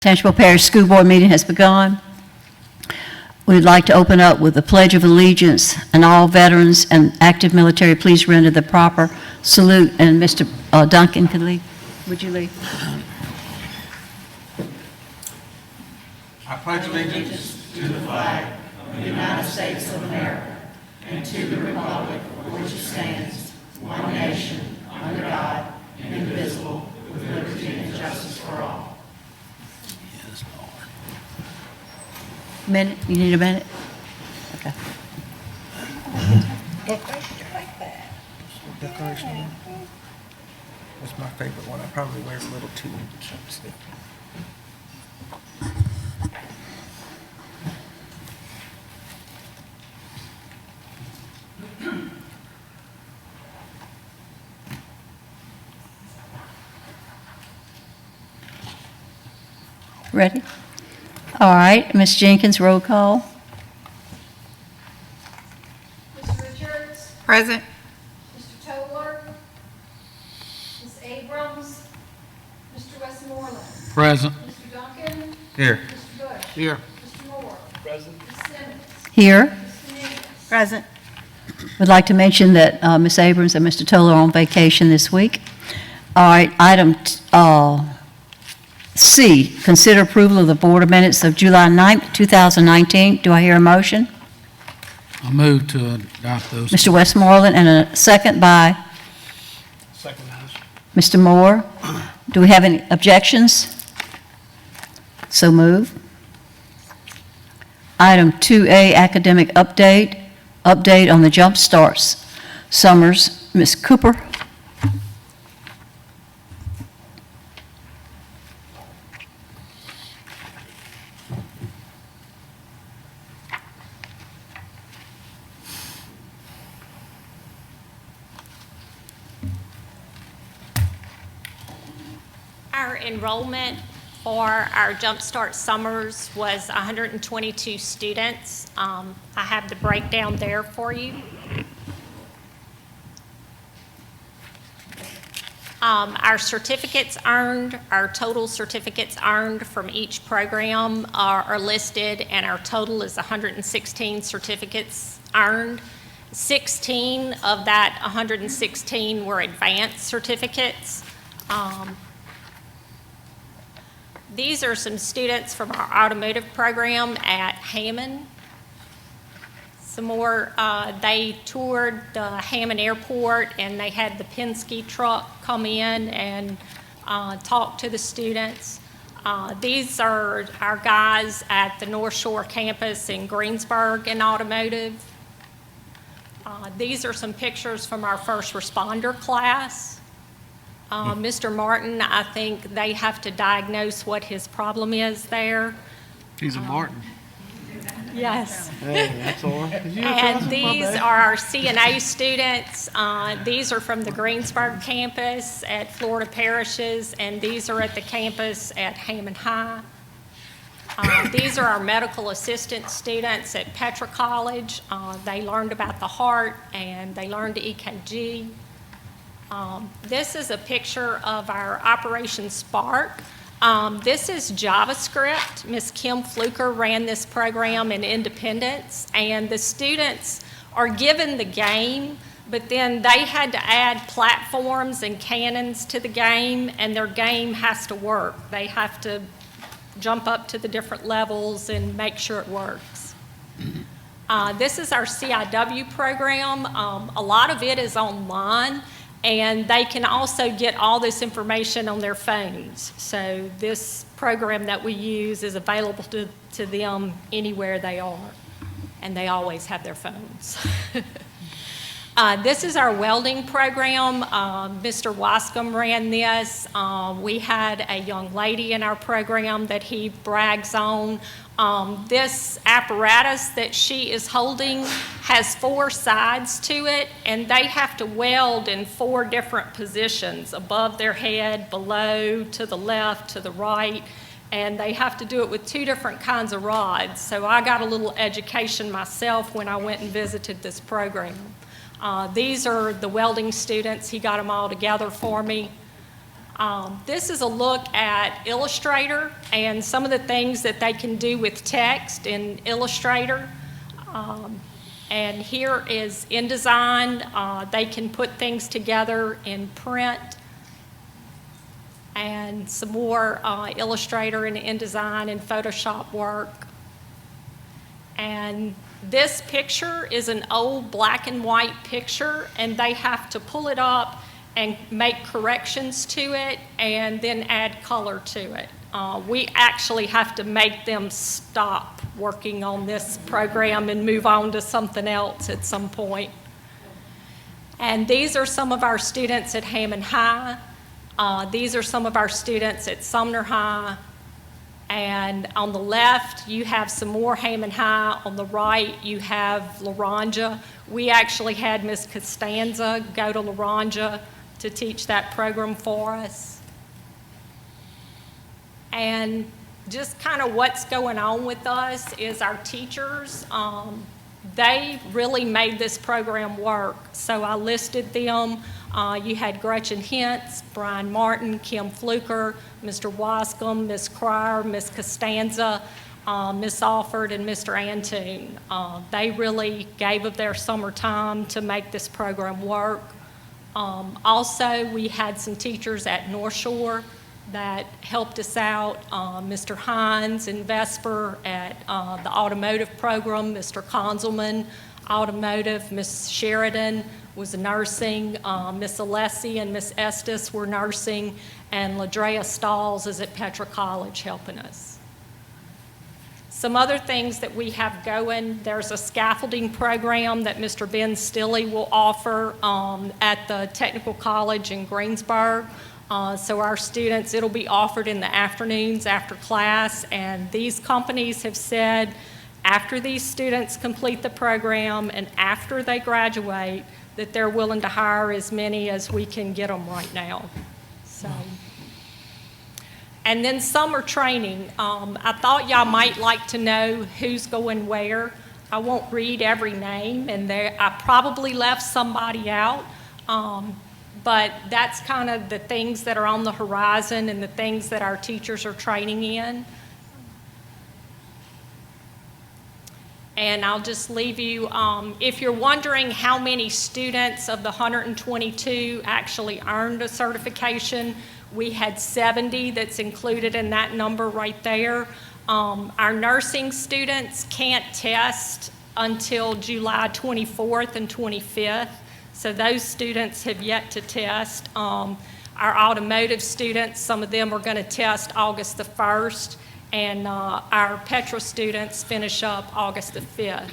Tangipahoa Parish School Board meeting has begun. We'd like to open up with the Pledge of Allegiance, and all veterans and active military, please render the proper salute. And Mr. Duncan can lead. Would you lead? I pledge allegiance to the flag of the United States of America and to the republic for which it stands, one nation, under God, indivisible, with liberty and justice for all. Minute? You need a minute? Okay. Decoration. That's my favorite one. I probably wear a little too much. Ready? All right, Ms. Jenkins, roll call. Mr. Richards? Present. Mr. Toller? Ms. Abrams? Mr. Westmoreland? Present. Mr. Duncan? Here. Mr. Bush? Here. Mr. Moore? Present. Ms. Simmons? Here. Ms. Canales? Present. We'd like to mention that Ms. Abrams and Mr. Toller are on vacation this week. All right, item C, consider approval of the board of minutes of July 9th, 2019. Do I hear a motion? I move to adopt those. Mr. Westmoreland, and a second by Second. Mr. Moore. Do we have any objections? So move. Item 2A, academic update on the Jump Starts Summers. Ms. Cooper. Our enrollment for our Jumpstart Summers was 122 students. I have the breakdown there for you. Our certificates earned, our total certificates earned from each program are listed, and our total is 116 certificates earned. 16 of that 116 were advanced certificates. These are some students from our automotive program at Hammond. Some more, they toured the Hammond Airport, and they had the Penske truck come in and talk to the students. These are our guys at the North Shore campus in Greensburg in automotive. These are some pictures from our first responder class. Mr. Martin, I think they have to diagnose what his problem is there. He's a Martin. Yes. Hey, that's all right. And these are our CNA students. These are from the Greensburg campus at Florida Parishes, and these are at the campus at Hammond High. These are our medical assistant students at Petra College. They learned about the heart, and they learned EKG. This is a picture of our Operation Spark. This is JavaScript. Ms. Kim Fluker ran this program in Independence, and the students are given the game, but then they had to add platforms and cannons to the game, and their game has to work. They have to jump up to the different levels and make sure it works. This is our CIW program. A lot of it is online, and they can also get all this information on their phones. So this program that we use is available to them anywhere they are, and they always have their phones. This is our welding program. Mr. Wascom ran this. We had a young lady in our program that he brags on. This apparatus that she is holding has 4 sides to it, and they have to weld in 4 different positions: above their head, below, to the left, to the right, and they have to do it with 2 different kinds of rods. So I got a little education myself when I went and visited this program. These are the welding students. He got them all together for me. This is a look at Illustrator and some of the things that they can do with text in Illustrator. And here is InDesign. They can put things together in print, and some more Illustrator and InDesign and Photoshop work. And this picture is an old black and white picture, and they have to pull it up and make corrections to it and then add color to it. We actually have to make them stop working on this program and move on to something else at some point. And these are some of our students at Hammond High. These are some of our students at Sumner High. And on the left, you have some more Hammond High. On the right, you have Laranja. We actually had Ms. Costanza go to Laranja to teach that program for us. And just kind of what's going on with us is our teachers, they really made this program work. So I listed them. You had Gretchen Hintz, Brian Martin, Kim Fluker, Mr. Wascom, Ms. Cryer, Ms. Costanza, Ms. Alford, and Mr. Antoon. They really gave of their summer time to make this program work. Also, we had some teachers at North Shore that helped us out. Mr. Hines and Vesper at the automotive program, Mr. Konzelman, automotive, Ms. Sheridan was nursing, Miss Alessi and Miss Estes were nursing, and Ladrea Stalls is at Petra College helping us. Some other things that we have going, there's a scaffolding program that Mr. Ben Stilley will offer at the Technical College in Greensburg. So our students, it'll be offered in the afternoons after class, and these companies have said after these students complete the program and after they graduate that they're willing to hire as many as we can get them right now. So. And then summer training. I thought y'all might like to know who's going where. I won't read every name, and I probably left somebody out. But that's kind of the things that are on the horizon and the things that our teachers are training in. And I'll just leave you, if you're wondering how many students of the 122 actually earned a certification, we had 70 that's included in that number right there. Our nursing students can't test until July 24th and 25th. So those students have yet to test. Our automotive students, some of them are going to test August the 1st, and our Petra students finish up August the 5th.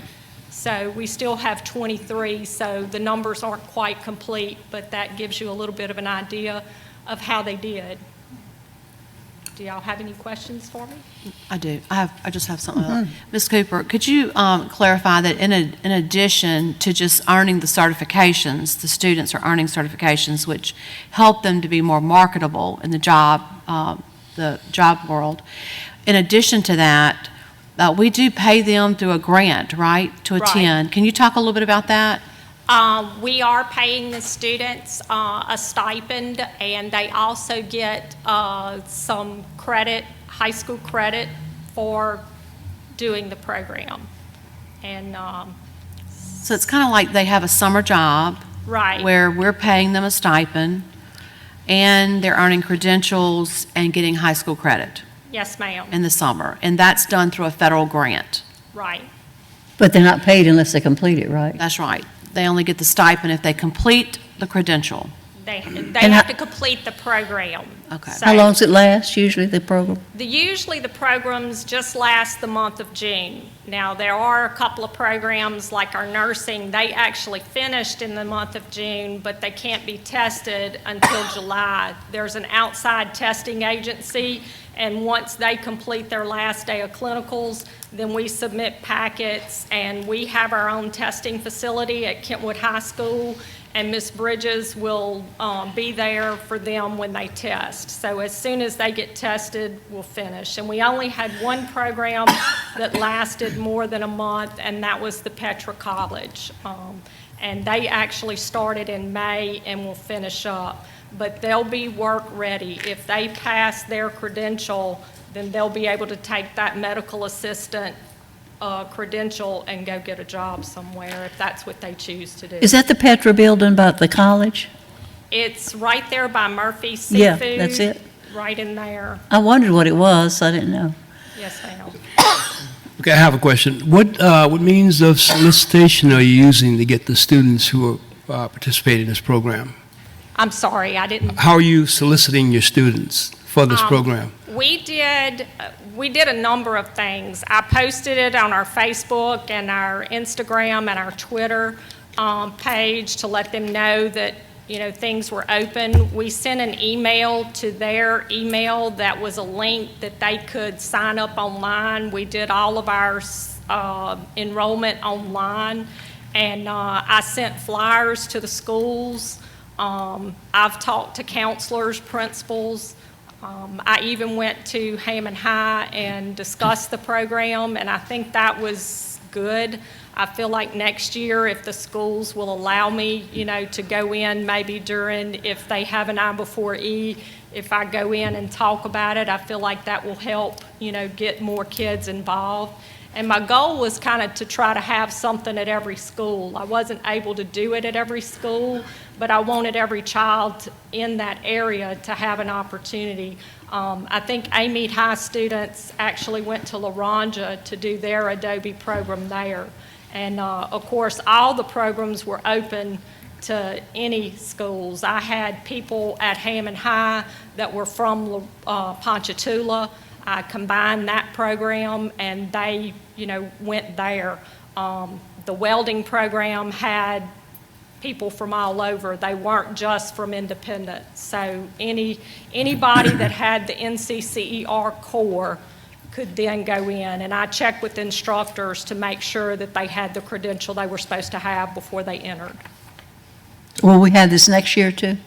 So we still have 23, so the numbers aren't quite complete, but that gives you a little bit of an idea of how they did. Do y'all have any questions for me? I do. I just have something. Ms. Cooper, could you clarify that in addition to just earning the certifications, the students are earning certifications which help them to be more marketable in the job world. In addition to that, we do pay them through a grant, right, to attend. Can you talk a little bit about that? We are paying the students a stipend, and they also get some credit, high school credit, for doing the program. And so it's kind of like they have a summer job, right, where we're paying them a stipend, and they're earning credentials and getting high school credit. Yes, ma'am. In the summer, and that's done through a federal grant. Right. But they're not paid unless they complete it, right? That's right. They only get the stipend if they complete the credential. They have to complete the program. Okay. So How long does it last, usually, the program? usually the programs just last the month of June. Now, there are a couple of programs like our nursing, they actually finished in the month of June, but they can't be tested until July. There's an outside testing agency, and once they complete their last day of clinicals, then we submit packets, and we have our own testing facility at Kentwood High School, and Ms. Bridges will be there for them when they test. So as soon as they get tested, we'll finish. And we only had one program that lasted more than a month, and that was the Petra College. And they actually started in May and will finish up. but they'll be work-ready. If they pass their credential, then they'll be able to take that medical assistant credential and go get a job somewhere, if that's what they choose to do. Is that the Petra building by the college? It's right there by Murphy Seafood. Yeah, that's it. Right in there. I wondered what it was, so I didn't know. Yes, ma'am. Okay, I have a question. What means of solicitation are you using to get the students who are participating in this program? I'm sorry, I didn't. How are you soliciting your students for this program? We did a number of things. I posted it on our Facebook and our Instagram and our Twitter page to let them know that, you know, things were open. We sent an email to their email that was a link that they could sign up online. We did all of our enrollment online, and I sent flyers to the schools. I've talked to counselors, principals. I even went to Hammond High and discussed the program, and I think that was good. I feel like next year, if the schools will allow me, you know, to go in maybe during, if they have an I before E, if I go in and talk about it, I feel like that will help, you know, get more kids involved. And my goal was kind of to try to have something at every school. I wasn't able to do it at every school, but I wanted every child in that area to have an opportunity. I think Amite High students actually went to LaRonja to do their Adobe program there. And of course, all the programs were open to any schools. I had people at Hammond High that were from Ponchatoula. I combined that program, and they, you know, went there. The welding program had people from all over. They weren't just from Independence. So anybody that had the NCCER core could then go in, and I checked with instructors to make sure that they had the credential they were supposed to have before they entered. Will we have this next year too?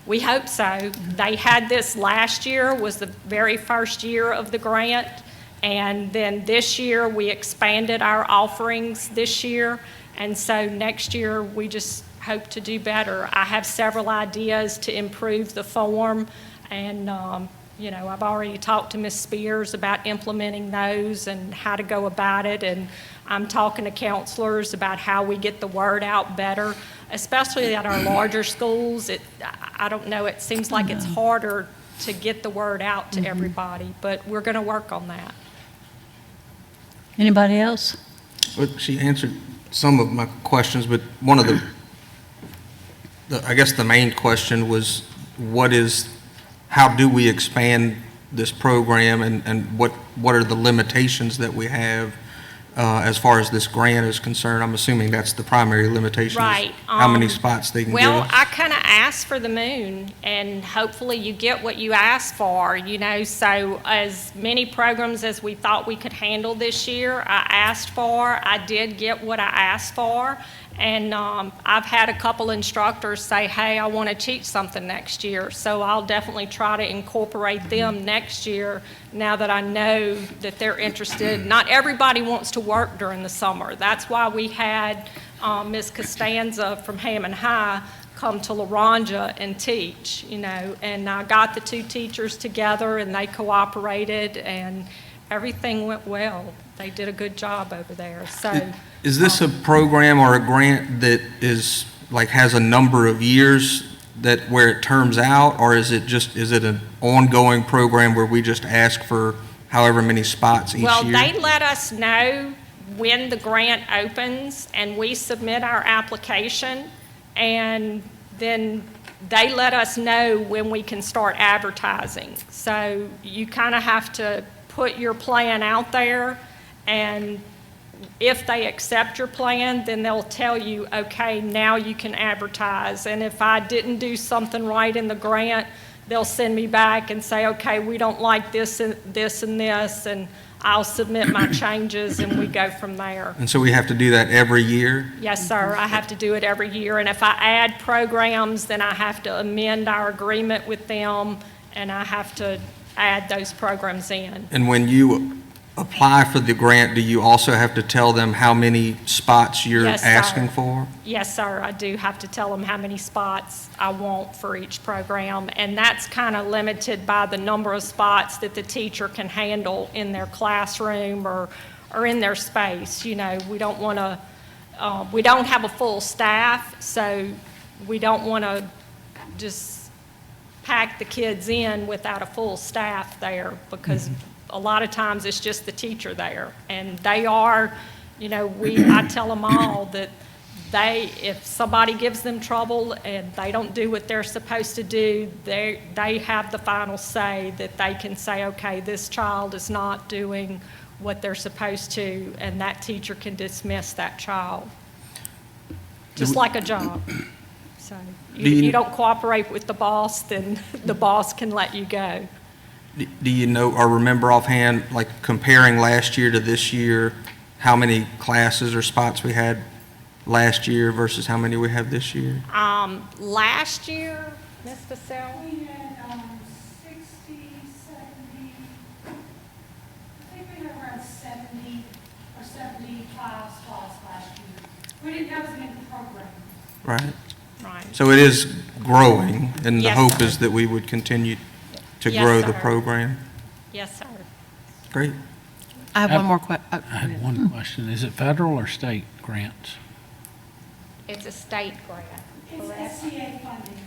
We hope so. They had this last year, was the very first year of the grant, and then this year we expanded our offerings this year, and so next year we just hope to do better. I have several ideas to improve the form, and you know, I've already talked to Ms. Spears about implementing those and how to go about it, and I'm talking to counselors about how we get the word out better, especially at our larger schools. I don't know, it seems like it's harder to get the word out to everybody, but we're going to work on that. Anybody else? Well, she answered some of my questions, but one of the I guess the main question was, how do we expand this program, and what are the limitations that we have as far as this grant is concerned? I'm assuming that's the primary limitation. Right. How many spots they can give Well, us? I kind of asked for the moon, and hopefully you get what you ask for, you know. So as many programs as we thought we could handle this year, I asked for. I did get what I asked for. And I've had a couple instructors say, hey, I want to teach something next year. So I'll definitely try to incorporate them next year now that I know that they're interested. Not everybody wants to work during the summer. That's why we had Ms. Costanza from Hammond High come to LaRonja and teach, you know. And I got the two teachers together, and they cooperated, and everything went well. They did a good job over there. So. Is this a program or a grant that is, like, has a number of years where it terms out, or is it an ongoing program where we just ask for however many spots each year? Well, they let us know when the grant opens, and we submit our application, and then they let us know when we can start advertising. So you kind of have to put your plan out there, and if they accept your plan, then they'll tell you, okay, now you can advertise. And if I didn't do something right in the grant, they'll send me back and say, okay, we don't like this and this and this, and I'll submit my changes, and we go from there. And so we have to do that every year? Yes, sir. I have to do it every year. And if I add programs, then I have to amend our agreement with them, and I have to add those programs in. And when you apply for the grant, do you also have to tell them how many spots you're Yes, sir. asking for? Yes, sir, I do have to tell them how many spots I want for each program, and that's kind of limited by the number of spots that the teacher can handle in their classroom or in their space. You know, we don't want to, we don't have a full staff, so we don't want to just pack the kids in without a full staff there, because a lot of times it's just the teacher there. And they are, you know, I tell them all that if somebody gives them trouble and they don't do what they're supposed to do, they have the final say, that they can say, okay, this child is not doing what they're supposed to, and that teacher can dismiss that child. Just like a job. So you don't cooperate with the boss, then the boss can let you go. Do you know or remember offhand, like comparing last year to this year, how many classes or spots we had last year versus how many we have this year? Last year, Ms. Vassell? We had 60, 70, I think we had around 70 or 75 spots last year. We didn't have as many programs. Right. Right. So it is growing, and the Yes, hope sir. is that we would continue to Yes, grow the sir. program. Yes, sir. Great. I have one more question. I had one question. Is it federal or state grants? It's a state grant. It's SCA funding.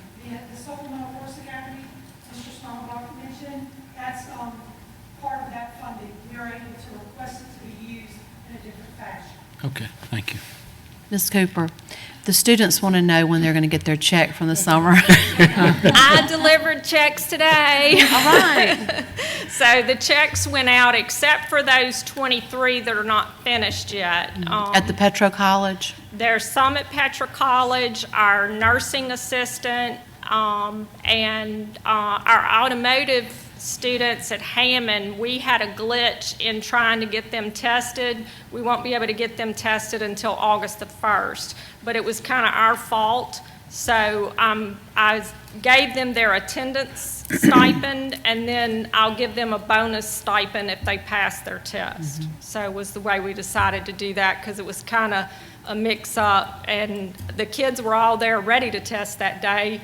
The Supplemental Force Academy, Mr. Smallbach mentioned, that's part of that funding. We are able to request it to be used in a different fashion. Okay, thank you. Ms. Cooper, the students want to know when they're going to get their check from the summer. I delivered checks today. All right. So the checks went out, except for those 23 that are not finished yet. At the Petro College? There's some at Petra College, our nursing assistant, and our automotive students at Hammond. We had a glitch in trying to get them tested. We won't be able to get them tested until August the 1st, but it was kind of our fault. So I gave them their attendance stipend, and then I'll give them a bonus stipend if they pass their test. So it was the way we decided to do that, because it was kind of a mix-up, and the kids were all there ready to test that day.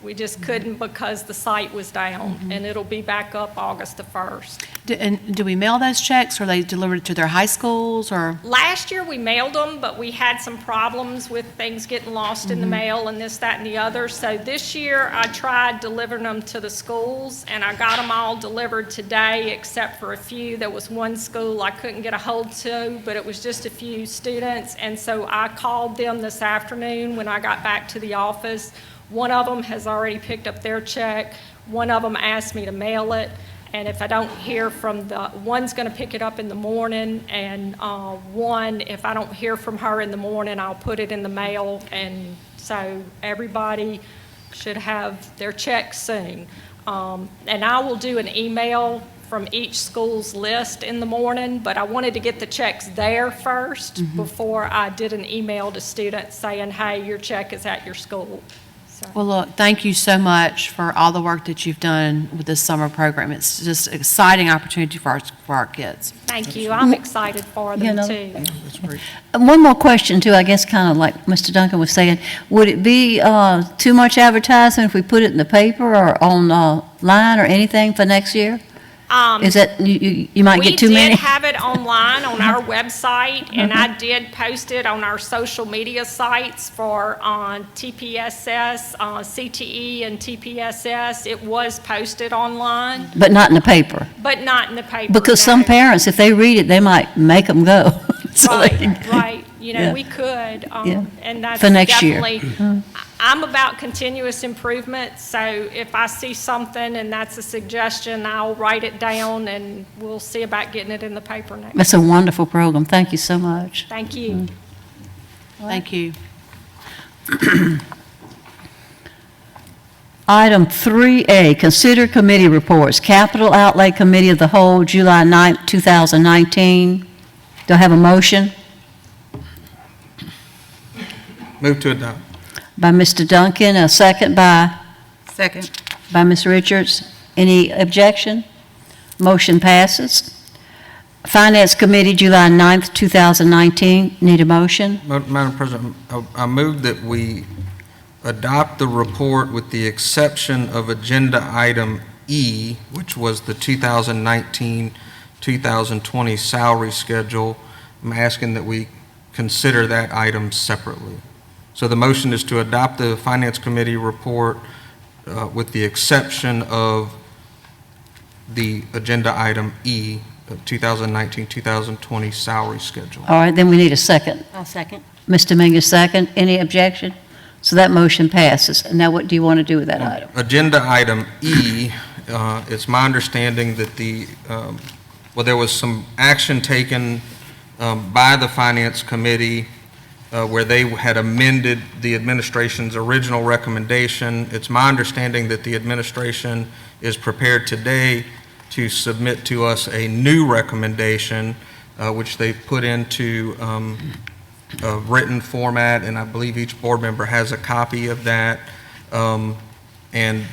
We just couldn't because the site was down, and it'll be back up August the 1st. Do we mail those checks, or are they delivered to their high schools, or? Last year, we mailed them, but we had some problems with things getting lost in the mail and this, that, and the other. So this year, I tried delivering them to the schools, and I got them all delivered today, except for a few. There was one school I couldn't get a hold to, but it was just a few students. And so I called them this afternoon when I got back to the office. One of them has already picked up their check. One of them asked me to mail it. And if I don't hear from one's going to pick it up in the morning, and one, if I don't hear from her in the morning, I'll put it in the mail. And so everybody should have their check soon. And I will do an email from each school's list in the morning, but I wanted to get the checks there first before I did an email to students saying, hey, your check is at your school. So. Well, look, thank you so much for all the work that you've done with this summer program. It's just an exciting opportunity for our kids. Thank you. I'm excited for them, too. That's great. One more question, too, I guess kind of like Mr. Duncan was saying. Would it be too much advertisement if we put it in the paper or online or anything for next year? Is that, you might get too many? We did have it online on our website, and I did post it on our social media sites for TPSS, CTE, and TPSS. It was posted online, But not in the paper? but not in the paper. Because some no. parents, if they read it, they might make them go. So they- Right. You know, Yeah. we could, Yeah. and that's For next year. definitely, I'm about continuous improvement, so if I see something and that's a suggestion, I'll write it down, and we'll see about getting it in the paper next. That's a wonderful program. Thank you so much. Thank you. Thank you. Item 3A, consider committee reports. Capital Outlay Committee of the Whole, July 9th, 2019. Do I have a motion? Move to adopt. By Mr. Duncan, a second by Second. Ms. Richards. Any objection? Motion passes. Finance Committee, July 9th, 2019. Need a motion? Madam President, I move that we adopt the report with the exception of agenda item E, which was the 2019-2020 salary schedule. I'm asking that we consider that item separately. So the motion is to adopt the Finance Committee report with the exception of the agenda item E, the 2019-2020 salary schedule. All right, then we need a second. I'll second. Ms. Dominguez, second. Any objection? So that motion passes. And now what do you want to do with that item? Agenda item E, it's my understanding that there was some action taken by the Finance Committee where they had amended the administration's original recommendation. It's my understanding that the administration is prepared today to submit to us a new recommendation, which they've put into a written format, and I believe each board member has a copy of that. And I'm,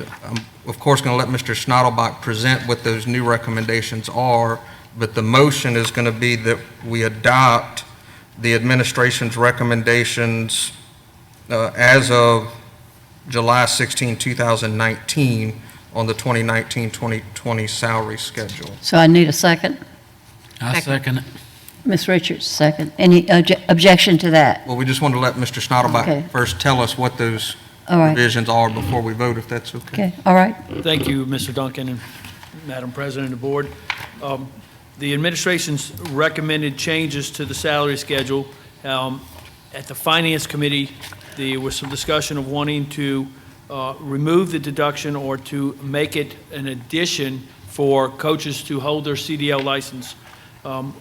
of course, going to let Mr. Schnottelbach present what those new recommendations are, but the motion is going to be that we adopt the administration's recommendations as of July 16, 2019 on the 2019-2020 salary schedule. So I need a second. I second it. Ms. Richards, second. Any objection to that? Well, we just want to let Mr. Schnottelbach Okay. first tell us what those All right. revisions are before we vote, if that's okay. Okay, all right. Thank you, Mr. Duncan and Madam President of the Board. The administration's recommended changes to the salary schedule. At the Finance Committee, there was some discussion of wanting to remove the deduction or to make it an addition for coaches to hold their CDL license.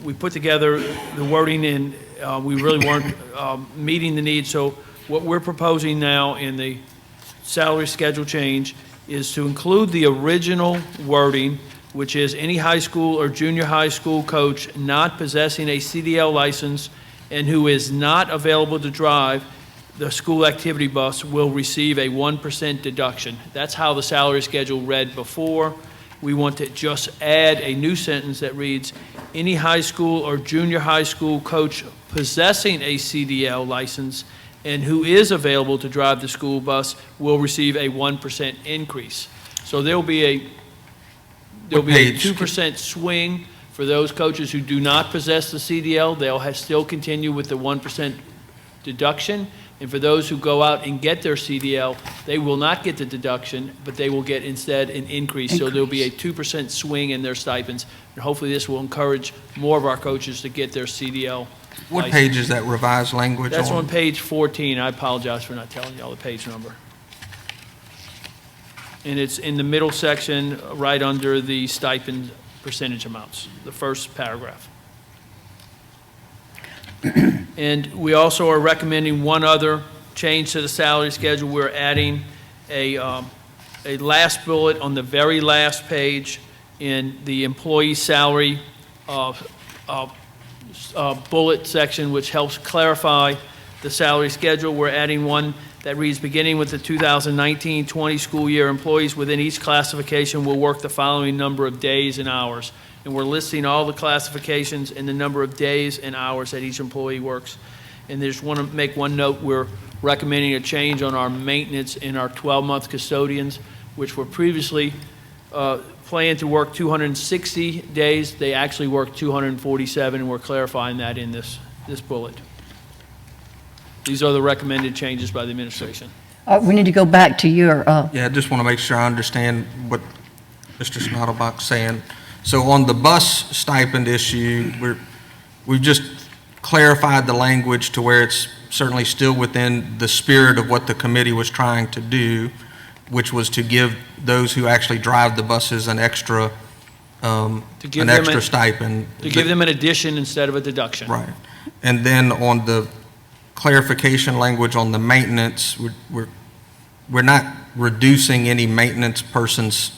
We put together the wording and we really weren't meeting the need. So what we're proposing now in the salary schedule change is to include the original wording, which is any high school or junior high school coach not possessing a CDL license and who is not available to drive the school activity bus will receive a 1% deduction. That's how the salary schedule read before. We want to just add a new sentence that reads, any high school or junior high school coach possessing a CDL license and who is available to drive the school bus will receive a 1% increase. So there'll be a 2% swing for those coaches who do not possess the CDL. They'll still continue with the 1% deduction. And for those who go out and get their CDL, they will not get the deduction, but they will get instead an increase. So there'll be a 2% swing in their stipends. And hopefully this will encourage more of our coaches to get their CDL What license. page is that revised language on? That's on page 14. I apologize for not telling y'all the page number. And it's in the middle section, right under the stipend percentage amounts, the first paragraph. And we also are recommending one other change to the salary schedule. We're adding a last bullet on the very last page in the employee salary bullet section, which helps clarify the salary schedule. We're adding one that reads, beginning with the 2019-20 school year, employees within each classification will work the following number of days and hours. And we're listing all the classifications and the number of days and hours that each employee works. And I just want to make one note, we're recommending a change on our maintenance in our 12-month custodians, which were previously planned to work 260 days. They actually work 247, and we're clarifying that in this bullet. These are the recommended changes by the administration. We need to go back to your, Yeah, I just want to make sure I understand what Mr. Schnottelbach's saying. So on the bus stipend issue, we've just clarified the language to where it's certainly still within the spirit of what the committee was trying to do, which was to give those who actually drive the buses an extra stipend. To give them an addition instead of a deduction. Right. And then on the clarification language on the maintenance, we're not reducing any maintenance person's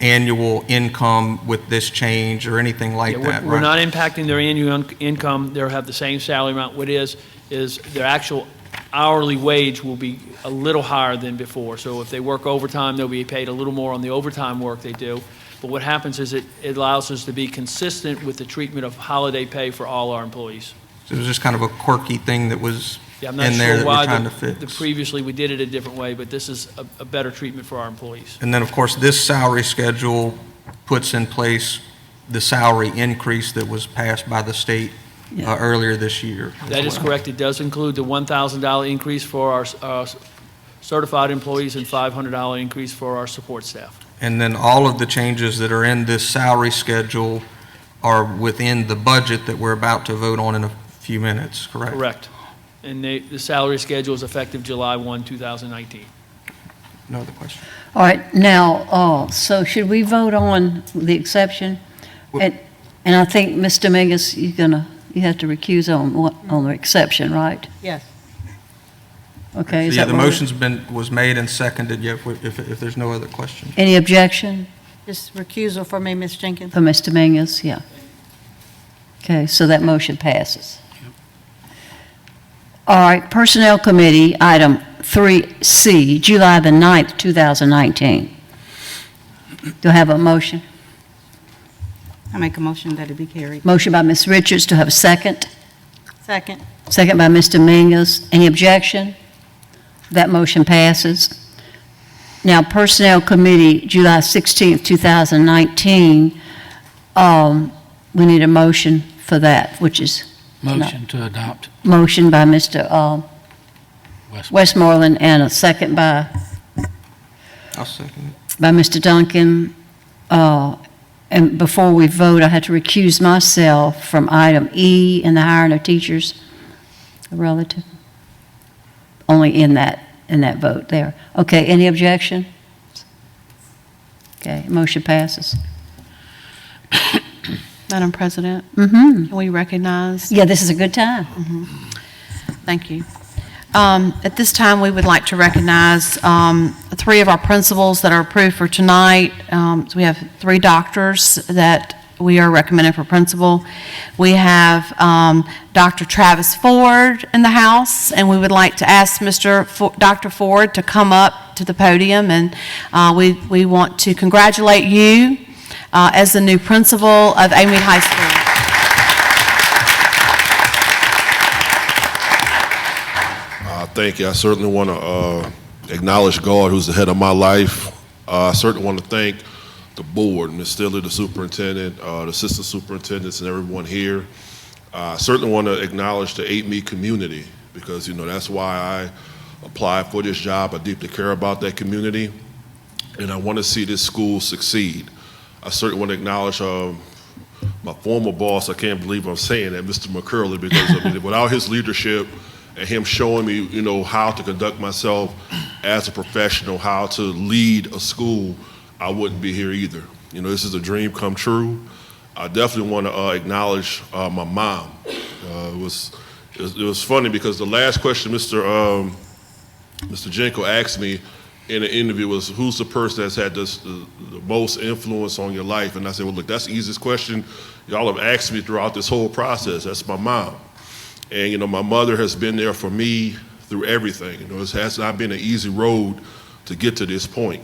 annual income with this change or anything like that, We're right? not impacting their annual income. They'll have the same salary amount. What is their actual hourly wage will be a little higher than before. So if they work overtime, they'll be paid a little more on the overtime work they do. But what happens is it allows us to be consistent with the treatment of holiday pay for all our employees. So it was just kind of a quirky thing that was Yeah, I'm in not there sure that why we're trying to fix. previously we did it a different way, but this is a better treatment for our employees. And then, of course, this salary schedule puts in place the salary increase that was passed by the state Yeah. earlier this year. as That is well. correct. It does include the $1,000 increase for our certified employees and $500 increase for our support staff. And then all of the changes that are in this salary schedule are within the budget that we're about to vote on in a few minutes, correct? Correct. And the salary schedule is effective July 1, 2019. No other question? All right, now, so should we vote on the exception? Well- And I think, Ms. Dominguez, you have to recuse on the exception, right? Yes. Okay, So, is yeah, that the what we- motion's was made and seconded, yeah, if there's no other question. Any objection Just recusal for me, Ms. Jenkins. for Ms. Dominguez? Yeah. Okay, so that motion passes. All right, Personnel Committee, item 3C, July the 9th, 2019. Do I have a motion? I make a motion that it be carried. Motion by Ms. Richards, to have a second? Second. Second by Ms. Dominguez. Any objection? That motion passes. Now, Personnel Committee, July 16th, 2019, we need a motion for that, which is Motion to adopt. motion by Mr. Westmoreland and a second by I'll second it. Mr. Duncan. And before we vote, I had to recuse myself from item E in the hiring of teachers relative, only in that vote there. Okay, any objection? Okay, motion passes. Madam President, Mm-hmm. can we recognize? Yeah, this is a good time. Thank you. At this time, we would like to recognize three of our principals that are approved for tonight. So we have three doctors that we are recommending for principal. We have Dr. Travis Ford in the house, and we would like to ask Dr. Ford to come up to the podium, and we want to congratulate you as the new principal of Amite High School. Thank you. I certainly want to acknowledge God, who's the head of my life. I certainly want to thank the board, Ms. Stiller, the superintendent, the assistant superintendents, and everyone here. I certainly want to acknowledge the Amite community because, that's why I applied for this job. I deeply care about that community, and I want to see this school succeed. I certainly want to acknowledge my former boss. I can't believe I'm saying that, Mr. McCurley, because without his leadership, and him showing me, how to conduct myself as a professional, how to lead a school, I wouldn't be here either. This is a dream come true. I definitely want to acknowledge my mom. It was funny because the last question Mr. Jenko asked me in an interview was, who's the person that's had the most influence on your life? And I said, well, look, that's the easiest question y'all have asked me throughout this whole process. That's my mom. And, my mother has been there for me through everything. It has not been an easy road to get to this point.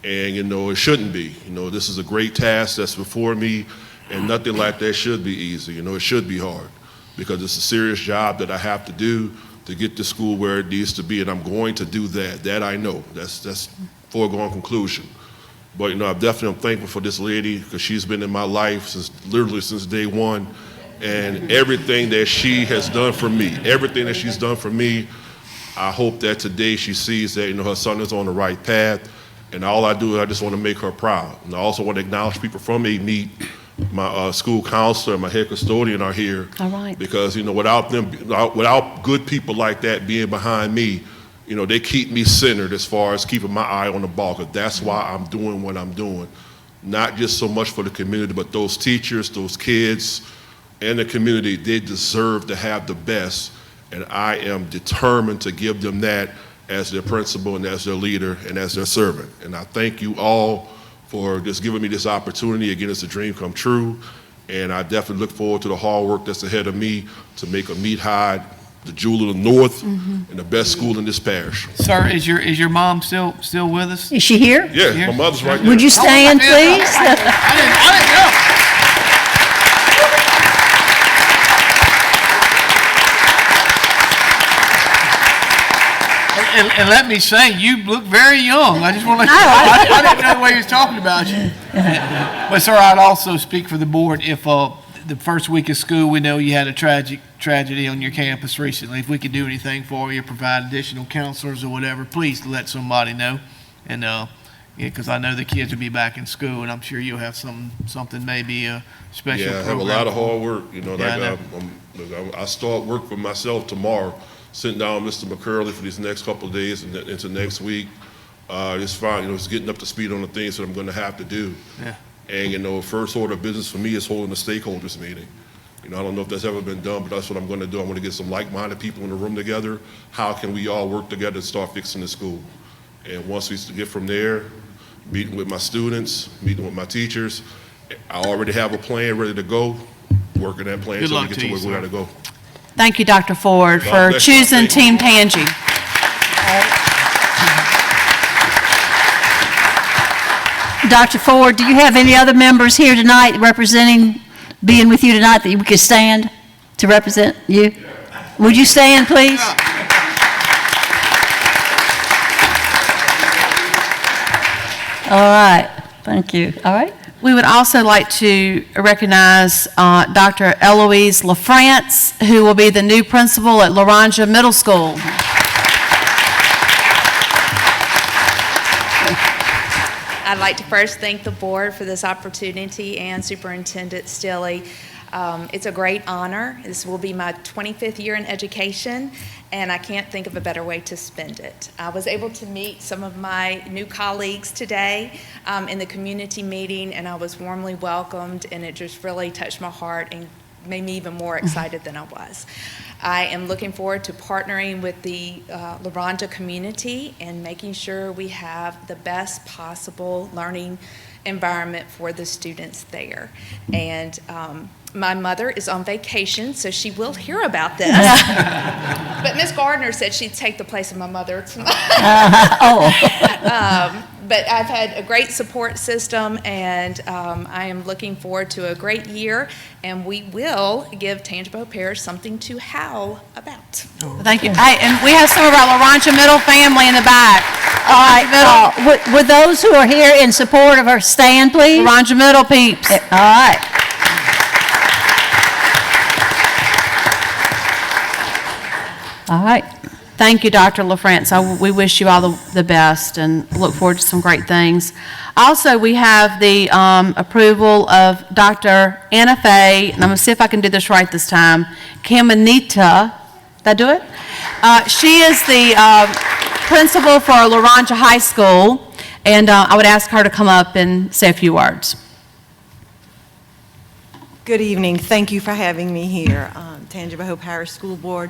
And, it shouldn't be. This is a great task that's before me, and nothing like that should be easy. It should be hard because it's a serious job that I have to do to get the school where it needs to be, and I'm going to do that. That I know. That's foregone conclusion. But, I'm definitely thankful for this lady because she's been in my life literally since day one. And everything that she has done for me, everything that she's done for me, I hope that today she sees that, her son is on the right path. And all I do is I just want to make her proud. And I also want to acknowledge people from Amite. My school counselor and my head custodian are here. All right. Because, without them, without good people like that being behind me, they keep me centered as far as keeping my eye on the ball. Because that's why I'm doing what I'm doing. Not just so much for the community, but those teachers, those kids, and the community, they deserve to have the best, and I am determined to give them that as their principal and as their leader and as their servant. And I thank you all for just giving me this opportunity. Again, it's a dream come true, and I definitely look forward to the hard work that's ahead of me to make Amite High the jewel of the North, and the best school in this parish. Sir, is your mom still with us? Is she here? Yeah, Here? my mother's right there. Would you stand, please? I didn't know. And let me say, you look very young. I just want to let you know. I didn't know the way he was talking about you. But, sir, I'd also speak for the board. If the first week of school, we know you had a tragedy on your campus recently. If we could do anything for you, provide additional counselors or whatever, please let somebody know. And, because I know the kids will be back in school, and I'm sure you'll have something maybe a special Yeah, I have a program. lot of hard work, Yeah, I start work for myself tomorrow, sitting down with Mr. McCurley for these next couple of days and then into next week. It's fine, it's getting up to speed on the things that I'm gonna have to do. Yeah. And, first order of business for me is holding a stakeholders meeting. I don't know if that's ever been done, but that's what I'm gonna do. I'm gonna get some like-minded people in the room together. How can we all work together to start fixing the school? And once we get from there, meeting with my students, meeting with my teachers, I already have a plan ready to go, working that plan Good until we luck get to to you, where we sir. gotta go. Thank you, Dr. Ford, God for bless you. choosing Thank Team Tangi. Dr. Ford, do you have any other members here tonight being with you tonight that we could stand to represent you? Would you stand, please? All right, thank you. All right. We would also like to recognize Dr. Eloise LaFrance, who will be the new principal at Laranja Middle School. I'd like to first thank the board for this opportunity and Superintendent Stilley. It's a great honor. This will be my 25th year in education, and I can't think of a better way to spend it. I was able to meet some of my new colleagues today in the community meeting, and I was warmly welcomed, and it just really touched my heart and made me even more excited than I was. I am looking forward to partnering with the Laranja community and making sure we have the best possible learning environment for the students there. And my mother is on vacation, so she will hear about this. But Miss Gardner said she'd take the place of my mother tonight. But I've had a great support system, and I am looking forward to a great year, and we will give Tangipahoa Parish something to howl about. Thank you. Hey, and we have some of our Laranja Middle family in the back. All right, would those who are here in support of our stand, please? Laranja Middle peeps. All right. All right. Thank you, Dr. LaFrance. We wish you all the best and look forward to some great things. Also, we have the approval of Dr. Anna Faye, and I'm going to see if I can do this right this time, Caminita. Did I do it? She is the principal for Laranja High School, and I would ask her to come up and say a few words. Good evening. Thank you for having me here. Tangipahoa Parish School Board,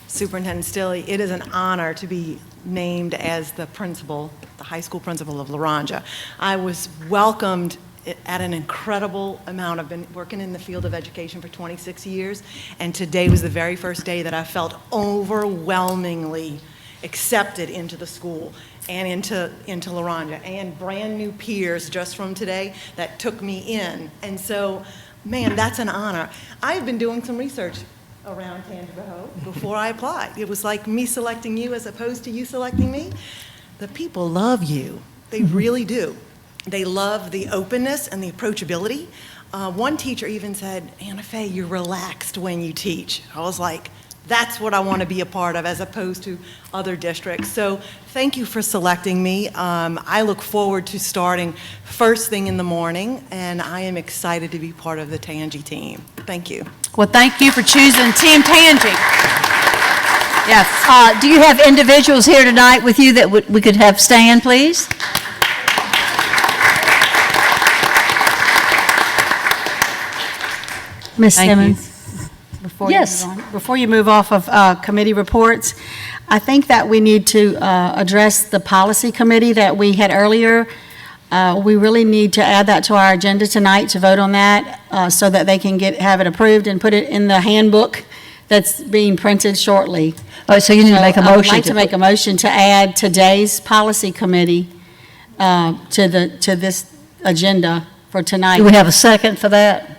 Superintendent Stilley, it is an honor to be named as the principal, the high school principal of Laranja. I was welcomed at an incredible amount. I've been working in the field of education for 26 years, and today was the very first day that I felt overwhelmingly accepted into the school and into Laranja, and brand new peers just from today that took me in. And so, man, that's an honor. I've been doing some research around Tangipahoa before I applied. It was like me selecting you as opposed to you selecting me. The people love you. They really do. They love the openness and the approachability. One teacher even said, Anna Faye, you're relaxed when you teach. I was like, that's what I want to be a part of as opposed to other districts. So thank you for selecting me. I look forward to starting first thing in the morning, and I am excited to be part of the Tangi team. Thank you. Well, thank you for choosing Team Tangi. Yes. Do you have individuals here tonight with you that we could have stand, please? Ms. Thank you. Simmons? Yes. Before you move off of committee reports, I think that we need to address the policy committee that we had earlier. We really need to add that to our agenda tonight to vote on that so that they can have it approved and put it in the handbook that's being printed shortly. All right, so you need to make a So I would motion. like to make a motion to add today's policy committee to this agenda for tonight. Do we have a second for that?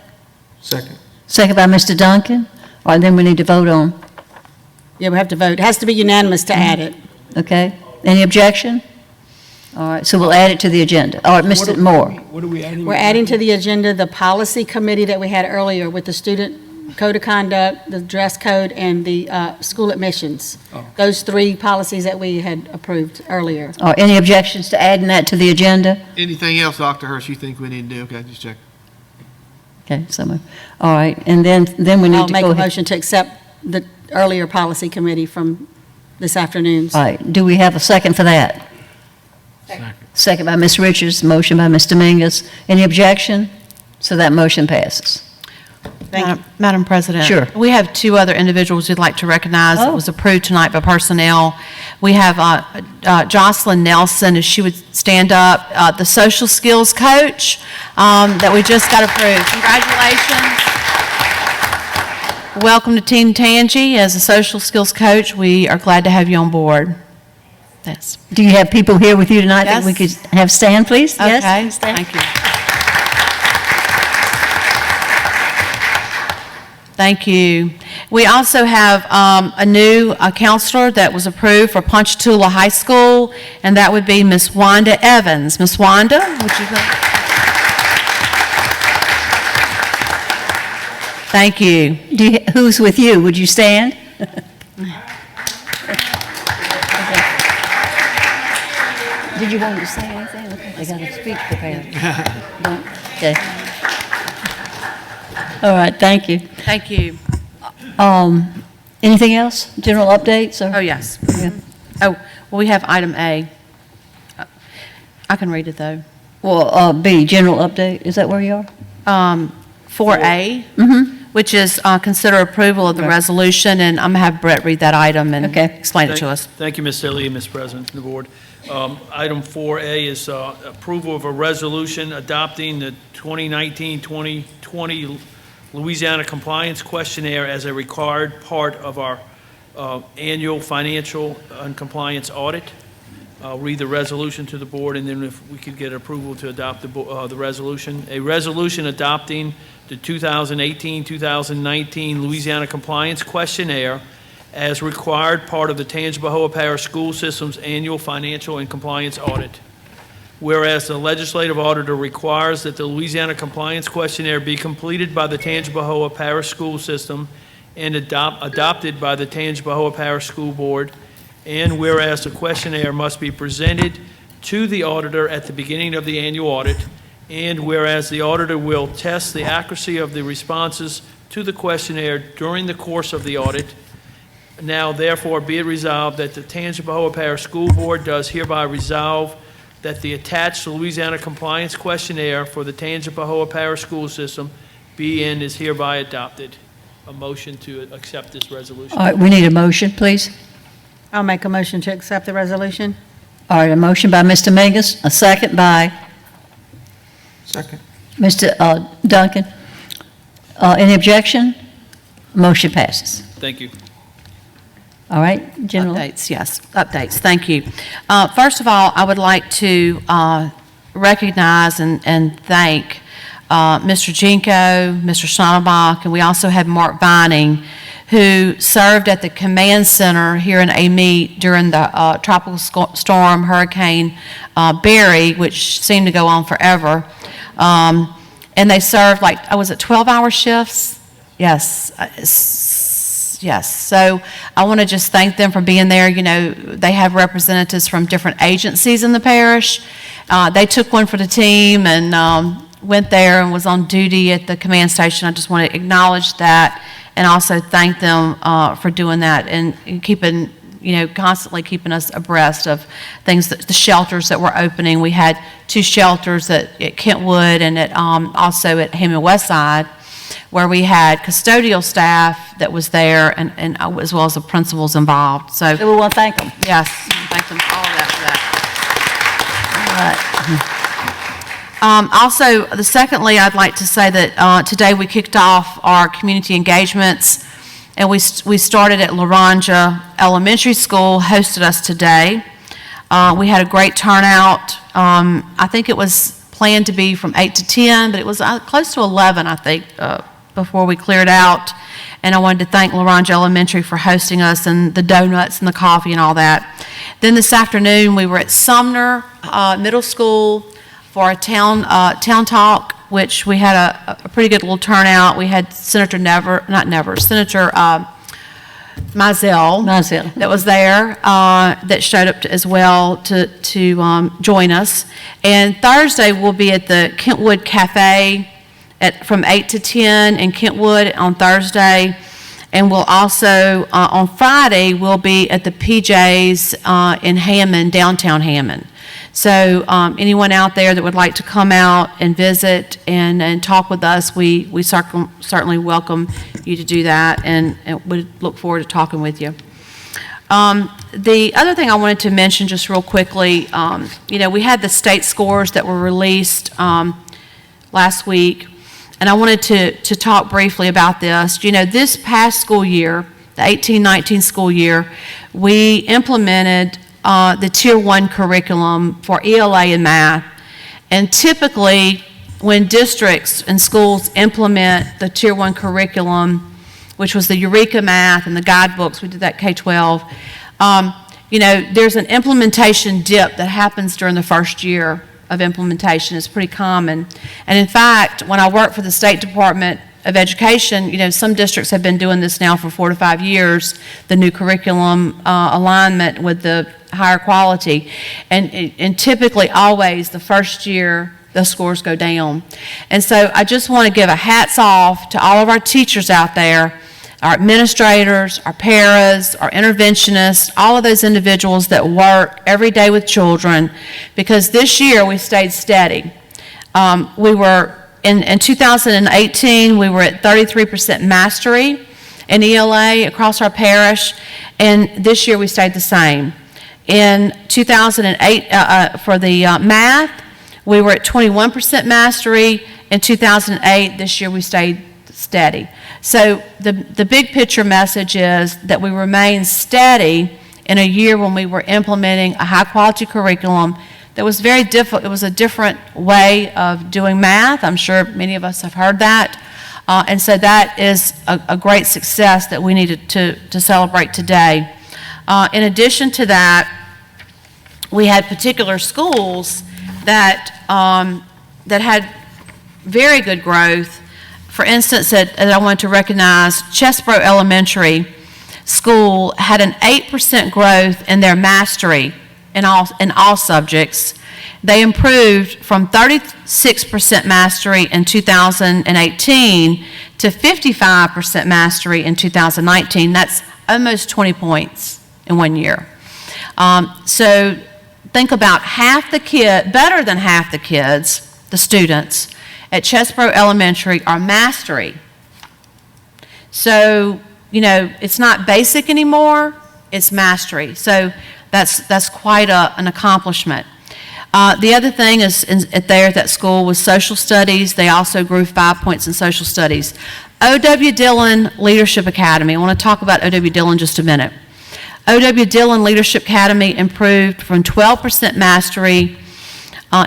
Second. Second by Mr. Duncan? All right, then we need to vote on, Yeah, we have to vote. It has to be unanimous to add it. okay? Any objection? All right, so we'll add it to the agenda. All right, Mr. Moore. What are we adding? We're adding to the agenda the policy committee that we had earlier with the student code of conduct, the dress code, and the school admissions. Oh. Those three policies that we had approved earlier. All right, any objections to adding that to the agenda? Anything else, Dr. Hurst, you think we need to do? Okay, just check. Okay, so, all right, and then we need I'll to make go a ahead. motion to accept the earlier policy committee from this afternoon's. All right, do we have a second for that? Second by Ms. Richards, motion by Ms. Dominguez. Any objection? So that motion passes. Thank you. Madam President? Sure. We have two other individuals we'd like to recognize that Oh. was approved tonight by personnel. We have Jocelyn Nelson, if she would stand up, the social skills coach that we just got approved. Congratulations. Welcome to Team Tangi as a social skills coach. We are glad to have you on board. Yes. Do you have people here with you tonight that we could Yes. have stand, please? Okay, Yes? Stand. thank you. Thank you. We also have a new counselor that was approved for Ponchatoula High School, and that would be Miss Wanda Evans. Miss Wanda, would you go? Thank you. Who's with you? Would you stand? Did you want to say anything? They got a speech prepared. Don't- Okay. All right, thank you. Thank you. Anything else? General updates or? Oh, yes. Yeah. Oh, well, we have item A. I can read it, though. Well, B, general update, is that where you are? 4A, which is consider approval of the Right. resolution, and I'm going to have Brett read that item and Okay. explain it to us. Thank you, Ms. Tilly, Ms. President and the board. Item 4A is approval of a resolution adopting the 2019-2020 Louisiana Compliance Questionnaire as a required part of our annual financial and compliance audit. I'll read the resolution to the board, and then if we could get approval to adopt the resolution. A resolution adopting the 2018-2019 Louisiana Compliance Questionnaire as required part of the Tangipahoa Parish School System's annual financial and compliance audit. Whereas the legislative auditor requires that the Louisiana Compliance Questionnaire be completed by the Tangipahoa Parish School System and adopted by the Tangipahoa Parish School Board, and whereas the questionnaire must be presented to the auditor at the beginning of the annual audit, and whereas the auditor will test the accuracy of the responses to the questionnaire during the course of the audit. Now, therefore, be it resolved that the Tangipahoa Parish School Board does hereby resolve that the attached Louisiana Compliance Questionnaire for the Tangipahoa Parish School System be and is hereby adopted. A motion to accept this resolution. All right, we need a motion, please. I'll make a motion to accept the resolution. All right, a motion by Mr. Mingus, a second by Second. Mr. Duncan. Any objection? Motion passes. Thank you. All right, general. Updates, yes, updates, thank you. First of all, I would like to recognize and thank Mr. Jinko, Mr. Schnabach, and we also had Mark Vining, who served at the command center here in Amite during the tropical storm, Hurricane Barry, which seemed to go on forever. And they served was it 12-hour shifts? Yes. Yes, so I want to just thank them for being there. You know, they have representatives from different agencies in the parish. They took one for the team and went there and was on duty at the command station. I just want to acknowledge that and also thank them for doing that and keeping, constantly keeping us abreast of things, the shelters that were opening. We had 2 shelters at Kentwood and also at Hammond West Side, where we had custodial staff that was there and as well as the principals involved. So So we want to thank them. yes, thank them for all of that for that. All right. Also, secondly, I'd like to say that today we kicked off our community engagements and we started at Laranja Elementary School, hosted us today. We had a great turnout. I think it was planned to be from 8 to 10, but it was close to 11, I think, before we cleared out. And I wanted to thank Laranja Elementary for hosting us, and the donuts and the coffee and all that. Then this afternoon, we were at Sumner Middle School for a town talk, which we had a pretty good little turnout. We had Senator Senator Mizell that was there, that showed up as well to join us. And Thursday, we'll be at the Kentwood Cafe from 8 to 10 in Kentwood on Thursday. And we'll also, on Friday, we'll be at the PJ's in Hammond, downtown Hammond. So anyone out there that would like to come out and visit and talk with us, we certainly welcome you to do that, and we look forward to talking with you. The other thing I wanted to mention just real quickly, we had the state scores that were released last week, and I wanted to talk briefly about this. This past school year, the 18-19 school year, we implemented the Tier 1 curriculum for ELA and math. And typically, when districts and schools implement the Tier 1 curriculum, which was the Eureka Math and the guidebooks, we did that K-12, there's an implementation dip that happens during the first year of implementation. It's pretty common. And in fact, when I worked for the State Department of Education, some districts have been doing this now for 4 to 5 years, the new curriculum alignment with the higher quality. And typically, always, the first year, the scores go down. And so I just want to give a hats off to all of our teachers out there, our administrators, our paras, our interventionists, all of those individuals that work every day with children, because this year we stayed steady. We were, in 2018, we were at 33% mastery in ELA across our parish, and this year we stayed the same. In 2008, for the math, we were at 21% mastery. In 2008, this year we stayed steady. So the big picture message is that we remain steady in a year when we were implementing a high-quality curriculum that was very difficult. It was a different way of doing math. I'm sure many of us have heard that. And so that is a great success that we needed to celebrate today. In addition to that, we had particular schools that had very good growth. For instance, that I want to recognize, Chesbro Elementary School had an 8% growth in their mastery in all subjects. They improved from 36% mastery in 2018 to 55% mastery in 2019. That's almost 20 points in 1 year. So think about better than half the kids, the students, at Chesbro Elementary are mastery. So, it's not basic anymore, it's mastery. So that's quite an accomplishment. The other thing is there at that school was social studies. They also grew 5 points in social studies. O.W. Dillon Leadership Academy. I want to talk about O.W. Dillon just a minute. O.W. Dillon Leadership Academy improved from 12% mastery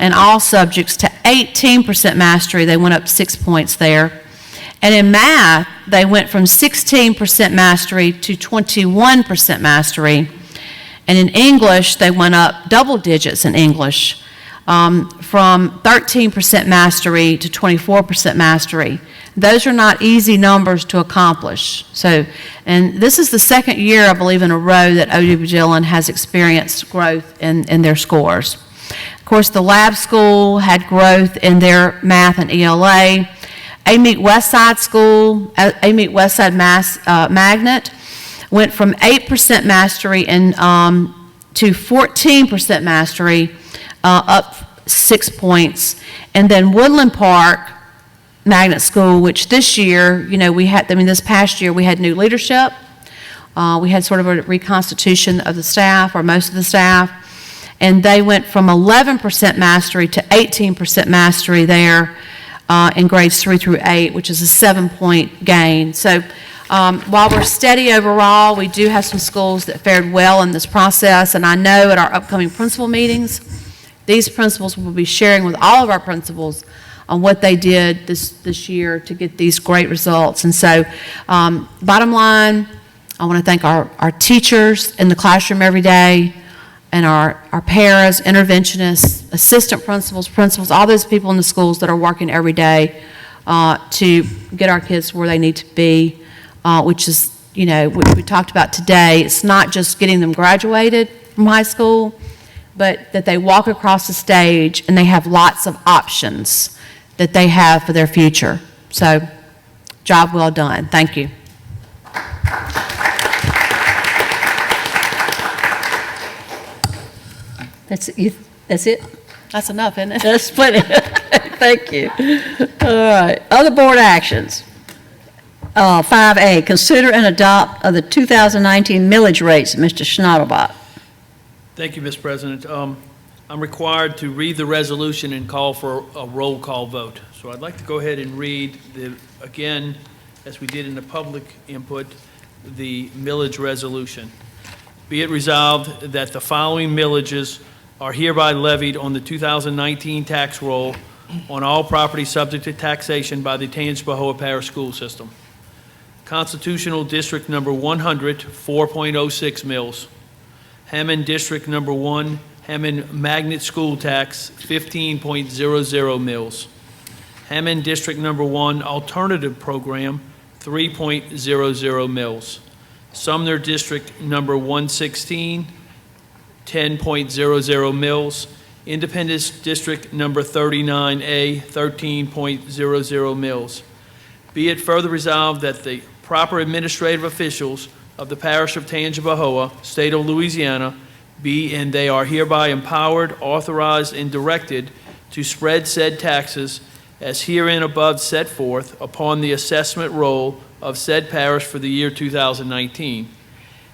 in all subjects to 18% mastery. They went up 6 points there. And in math, they went from 16% mastery to 21% mastery. And in English, they went up double digits in English, from 13% mastery to 24% mastery. Those are not easy numbers to accomplish. And this is the second year, I believe, in a row that O.W. Dillon has experienced growth in their scores. Of course, the lab school had growth in their math and ELA. Amite Westside School, Amite Westside Magnet, went from 8% mastery to 14% mastery, up 6 points. And then Woodland Park Magnet School, which this year, this past year, we had new leadership. We had sort of a reconstitution of the staff, or most of the staff. And they went from 11% mastery to 18% mastery there in grades 3 through 8, which is a 7-point gain. So While we're steady overall, we do have some schools that fared well in this process, and I know at our upcoming principal meetings, these principals will be sharing with all of our principals on what they did this year to get these great results. And so, bottom line, I want to thank our teachers in the classroom every day, and our paras, interventionists, assistant principals, all those people in the schools that are working every day to get our kids where they need to be, which is, what we talked about today. It's not just getting them graduated from high school, but that they walk across the stage and they have lots of options that they have for their future. So, job well done. Thank you. That's it? That's it? That's enough, isn't it? That's plenty. Thank you. All right. Other board actions. 5A, consider and adopt of the 2019 millage rates. Mr. Schnattelbach. Thank you, Mr. President. I'm required to read the resolution and call for a roll call vote. So I'd like to go ahead and read, again, as we did in the public input, the millage resolution. Be it resolved that the following millages are hereby levied on the 2019 tax roll on all property subject to taxation by the Tangipahoa Parish School System. Constitutional District Number 100, 4.06 mils. Hammond District Number 1, Hammond Magnet School Tax, 15.00 mils. Hammond District Number 1 Alternative Program, 3.00 mils. Sumner District Number 116, 10.00 mils. Independence District Number 39A, 13.00 mils. Be it further resolved that the proper administrative officials of the Parish of Tangipahoa, State of Louisiana, be and they are hereby empowered, authorized, and directed to spread said taxes as herein above set forth upon the assessment roll of said parish for the year 2019,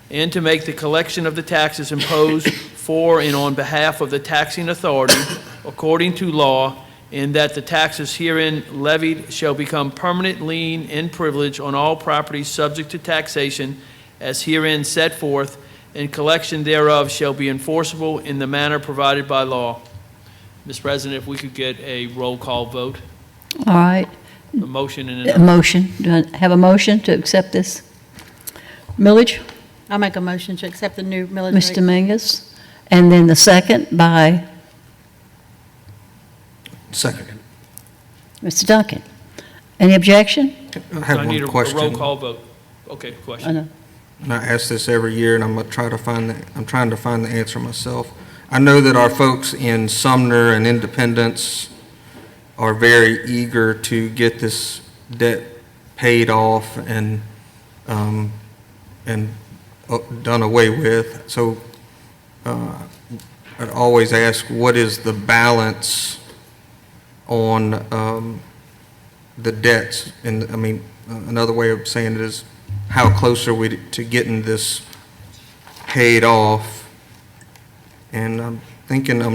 and to make the collection of the taxes imposed for and on behalf of the taxing authority according to law, and that the taxes herein levied shall become permanent lien and privilege on all properties subject to taxation as herein set forth, and collection thereof shall be enforceable in the manner provided by law. Mr. President, if we could get a roll call vote, All right. a motion and A an motion. Do I have a motion to accept this millage? I'll make a motion to accept the new millage rate. Mr. Mingus. And then the second by Second. Mr. Duncan. Any objection? I have I need one a question. roll call vote. Okay, I question. know. And I ask this every year, and I'm gonna try to find I'm trying to find the answer myself. I know that our folks in Sumner and Independence are very eager to get this debt paid off and done away with. So I'd always ask, what is the balance on the debts? And I mean, another way of saying it is, how close are we to getting this paid off? And I'm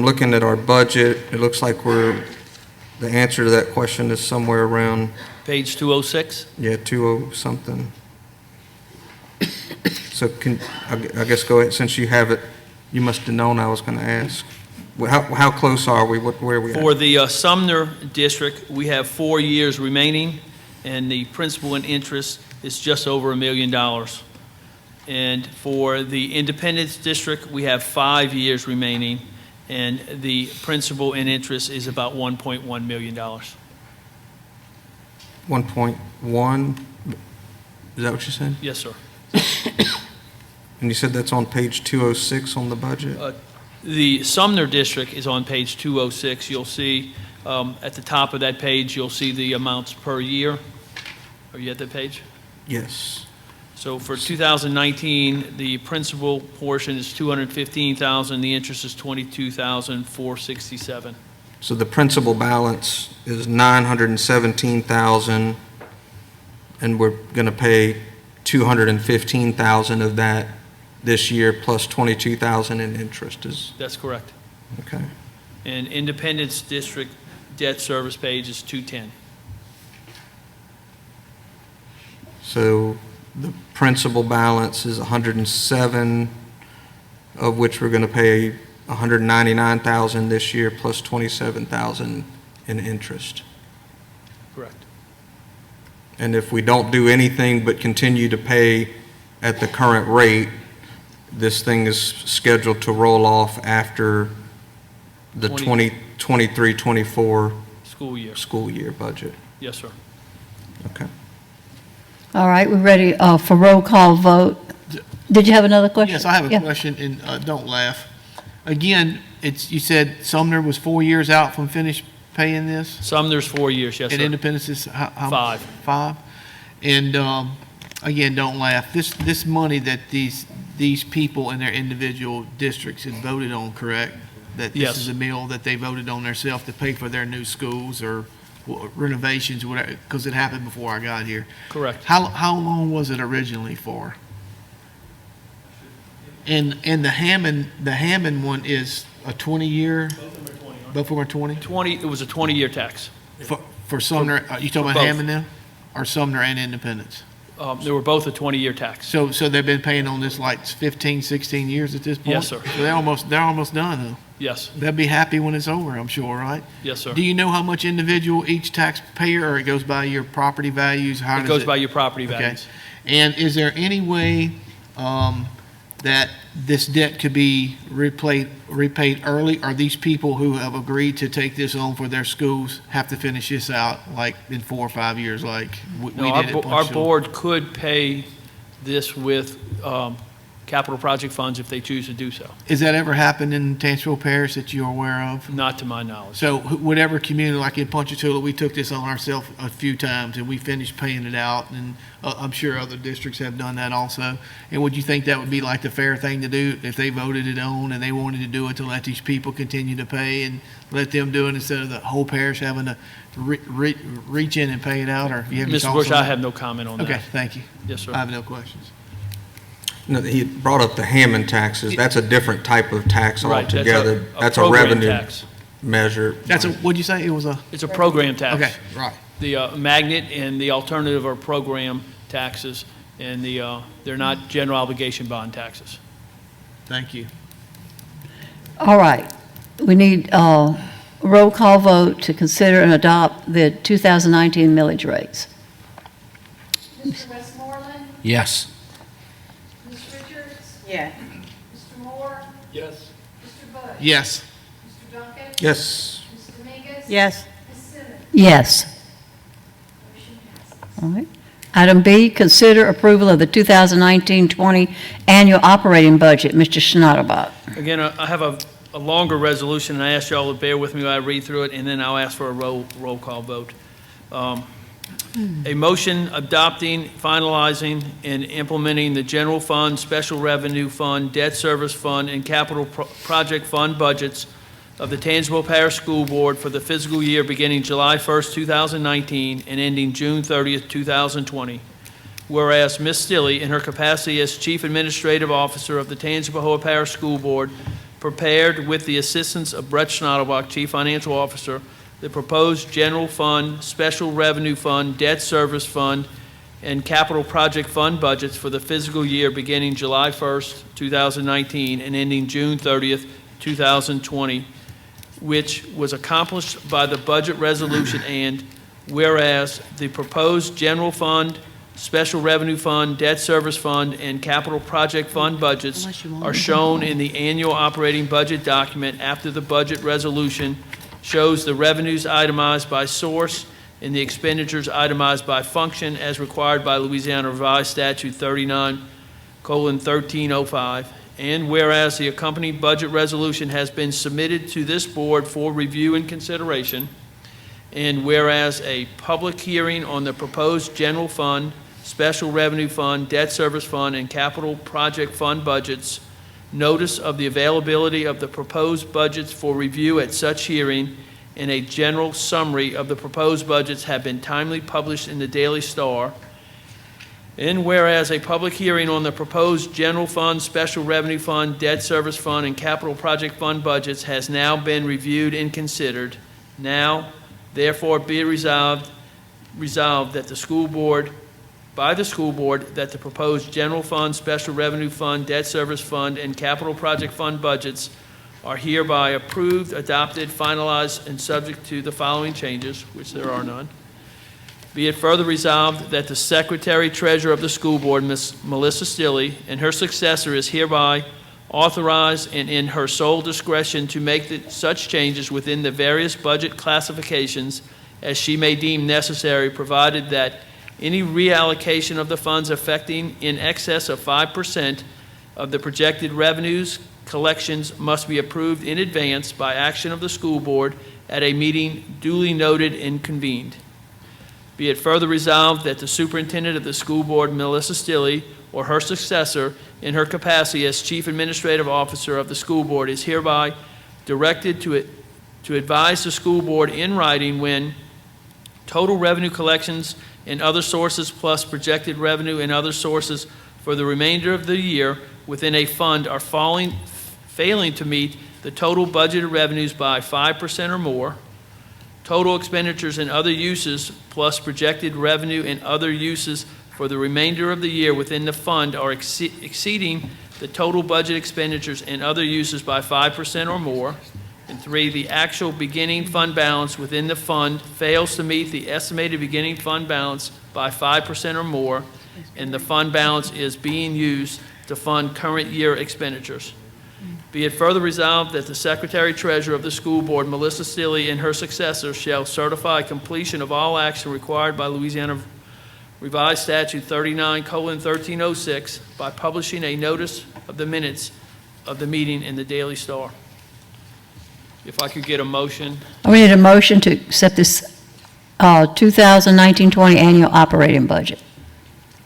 looking at our budget, it looks like the answer to that question is somewhere around, Page 206. 20 something. So I guess go ahead, since you have it, you must have known I was going to ask. How close are we? Where are we at? For the Sumner District, we have 4 years remaining, and the principal and interest is just over $1 million. And for the Independence District, we have 5 years remaining, and the principal and interest is about $1.1 million. 1.1? Is that what you said? Yes, sir. And you said that's on page 206 on the budget? The Sumner District is on page 206. You'll see at the top of that page, you'll see the amounts per year. Are you at that page? Yes. So for 2019, the principal portion is $215,000, the interest is $22,467. So the principal balance is $917,000, and we're going to pay $215,000 of that this year, plus $22,000 in interest. That's correct. Okay. And Independence District debt service page is 210. So the principal balance is 107, of which we're going to pay 199,000 this year plus 27,000 in interest. Correct. And if we don't do anything but continue to pay at the current rate, this thing is scheduled to roll off after the 2023-24 school year budget. Yes, sir. Okay. All right, we're ready for roll call vote. Did you have another question? Yes, I have a Yeah. question, and don't laugh. Again, you said Sumner was 4 years out from finished paying this? Sumner's 4 years, yes, And sir. Independence is how? 5. 5? And, again, don't laugh. This money that these people in their individual districts had voted on, correct? That this Yes. is a meal that they voted on themselves to pay for their new schools or renovations, whatever, because it happened before I got here. Correct. How long was it originally for? And the Hammond one is a 20-year? Both of them are 20? It was a 20-year tax. For Sumner, you talking about both. Hammond now? Or Sumner and Independence? They were both a 20-year tax. So they've been paying on this like 15, 16 years at this point? Yes, sir. So they're almost done, though. Yes, They'll be happy when it's over, I'm sure, right? yes, sir. Do you know how much individual each taxpayer, or it goes by your property values? How It does goes by your property Okay. values. And is there any way that this debt could be repaid early? Or these people who have agreed to take this on for their schools have to finish this out like in 4 or 5 years like we No, did at our Punch Bowl? board could pay this with capital project funds if they choose to do so. Has that ever happened in Tangipahoa Parish that you're aware of? Not to my knowledge. So whatever community, like in Ponchatoula, we took this on ourselves a few times and we finished paying it out, and I'm sure other districts have done that also. And would you think that would be like the fair thing to do if they voted it on and they wanted to do it, to let these people continue to pay and let them do it instead of the whole parish having to reach in and pay it out? Or you have any Mr. thoughts Bush, on I that? have no comment on that. Okay, thank you. Yes, sir. I have no questions. No, he brought up the Hammond taxes. That's a different type of tax Right, altogether. That's a program revenue tax. measure. That's what'd you say? It was a, It's a program tax. okay, right. The magnet and the alternative are program taxes, and they're not general obligation bond taxes. Thank you. All right. We need a roll call vote to consider and adopt the 2019 millage rates. Mr. Westmoreland? Yes. Ms. Richards? Yeah. Mr. Moore? Yes. Mr. Bush? Yes. Mr. Duncan? Yes. Ms. Dominguez? Yes. Ms. Simmons? Yes. Motion passes. All right. Item B, consider approval of the 2019-20 annual operating budget. Mr. Schnatterbach. Again, I have a longer resolution, and I ask y'all to bear with me while I read through it, and then I'll ask for a roll call vote. A motion adopting, finalizing, and implementing the general fund, special revenue fund, debt service fund, and capital project fund budgets of the Tangipahoa Parish School Board for the fiscal year beginning July 1st, 2019, and ending June 30th, 2020. Whereas Ms. Stilley, in her capacity as Chief Administrative Officer of the Tangipahoa Parish School Board, prepared with the assistance of Brett Schnatterbach, Chief Financial Officer, the proposed general fund, special revenue fund, debt service fund, and capital project fund budgets for the fiscal year beginning July 1st, 2019, and ending June 30th, 2020, which was accomplished by the budget resolution, and whereas the proposed general fund, special revenue fund, debt service fund, and capital project fund budgets are shown in the annual operating budget document after the budget resolution shows the revenues itemized by source and the expenditures itemized by function as required by Louisiana Revised Statute 39:1305. And whereas the accompanying budget resolution has been submitted to this board for review and consideration, and whereas a public hearing on the proposed general fund, special revenue fund, debt service fund, and capital project fund budgets, notice of the availability of the proposed budgets for review at such hearing, and a general summary of the proposed budgets have been timely published in the Daily Star. And whereas a public hearing on the proposed general fund, special revenue fund, debt service fund, and capital project fund budgets has now been reviewed and considered, now therefore be resolved that the school board by the school board that the proposed general fund, special revenue fund, debt service fund, and capital project fund budgets are hereby approved, adopted, finalized, and subject to the following changes, which there are none. Be it further resolved that the Secretary Treasurer of the School Board, Ms. Melissa Stilley, and her successor is hereby authorized and in her sole discretion to make such changes within the various budget classifications as she may deem necessary, provided that any reallocation of the funds affecting in excess of 5% of the projected revenues collections must be approved in advance by action of the school board at a meeting duly noted and convened. Be it further resolved that the superintendent of the school board, Melissa Stilley, or her successor in her capacity as chief administrative officer of the school board is hereby directed to advise the school board in writing when total revenue collections and other sources plus projected revenue and other sources for the remainder of the year within a fund are failing to meet the total budgeted revenues by 5% or more, total expenditures and other uses plus projected revenue and other uses for the remainder of the year within the fund are exceeding the total budget expenditures and other uses by 5% or more. And 3, the actual beginning fund balance within the fund fails to meet the estimated beginning fund balance by 5% or more, and the fund balance is being used to fund current year expenditures. Be it further resolved that the Secretary Treasurer of the School Board, Melissa Stilley, and her successor shall certify completion of all action required by Louisiana Revised Statute 39:1306 by publishing a notice of the minutes of the meeting in the Daily Star. If I could get a motion. We need a motion to accept this 2019-20 annual operating budget.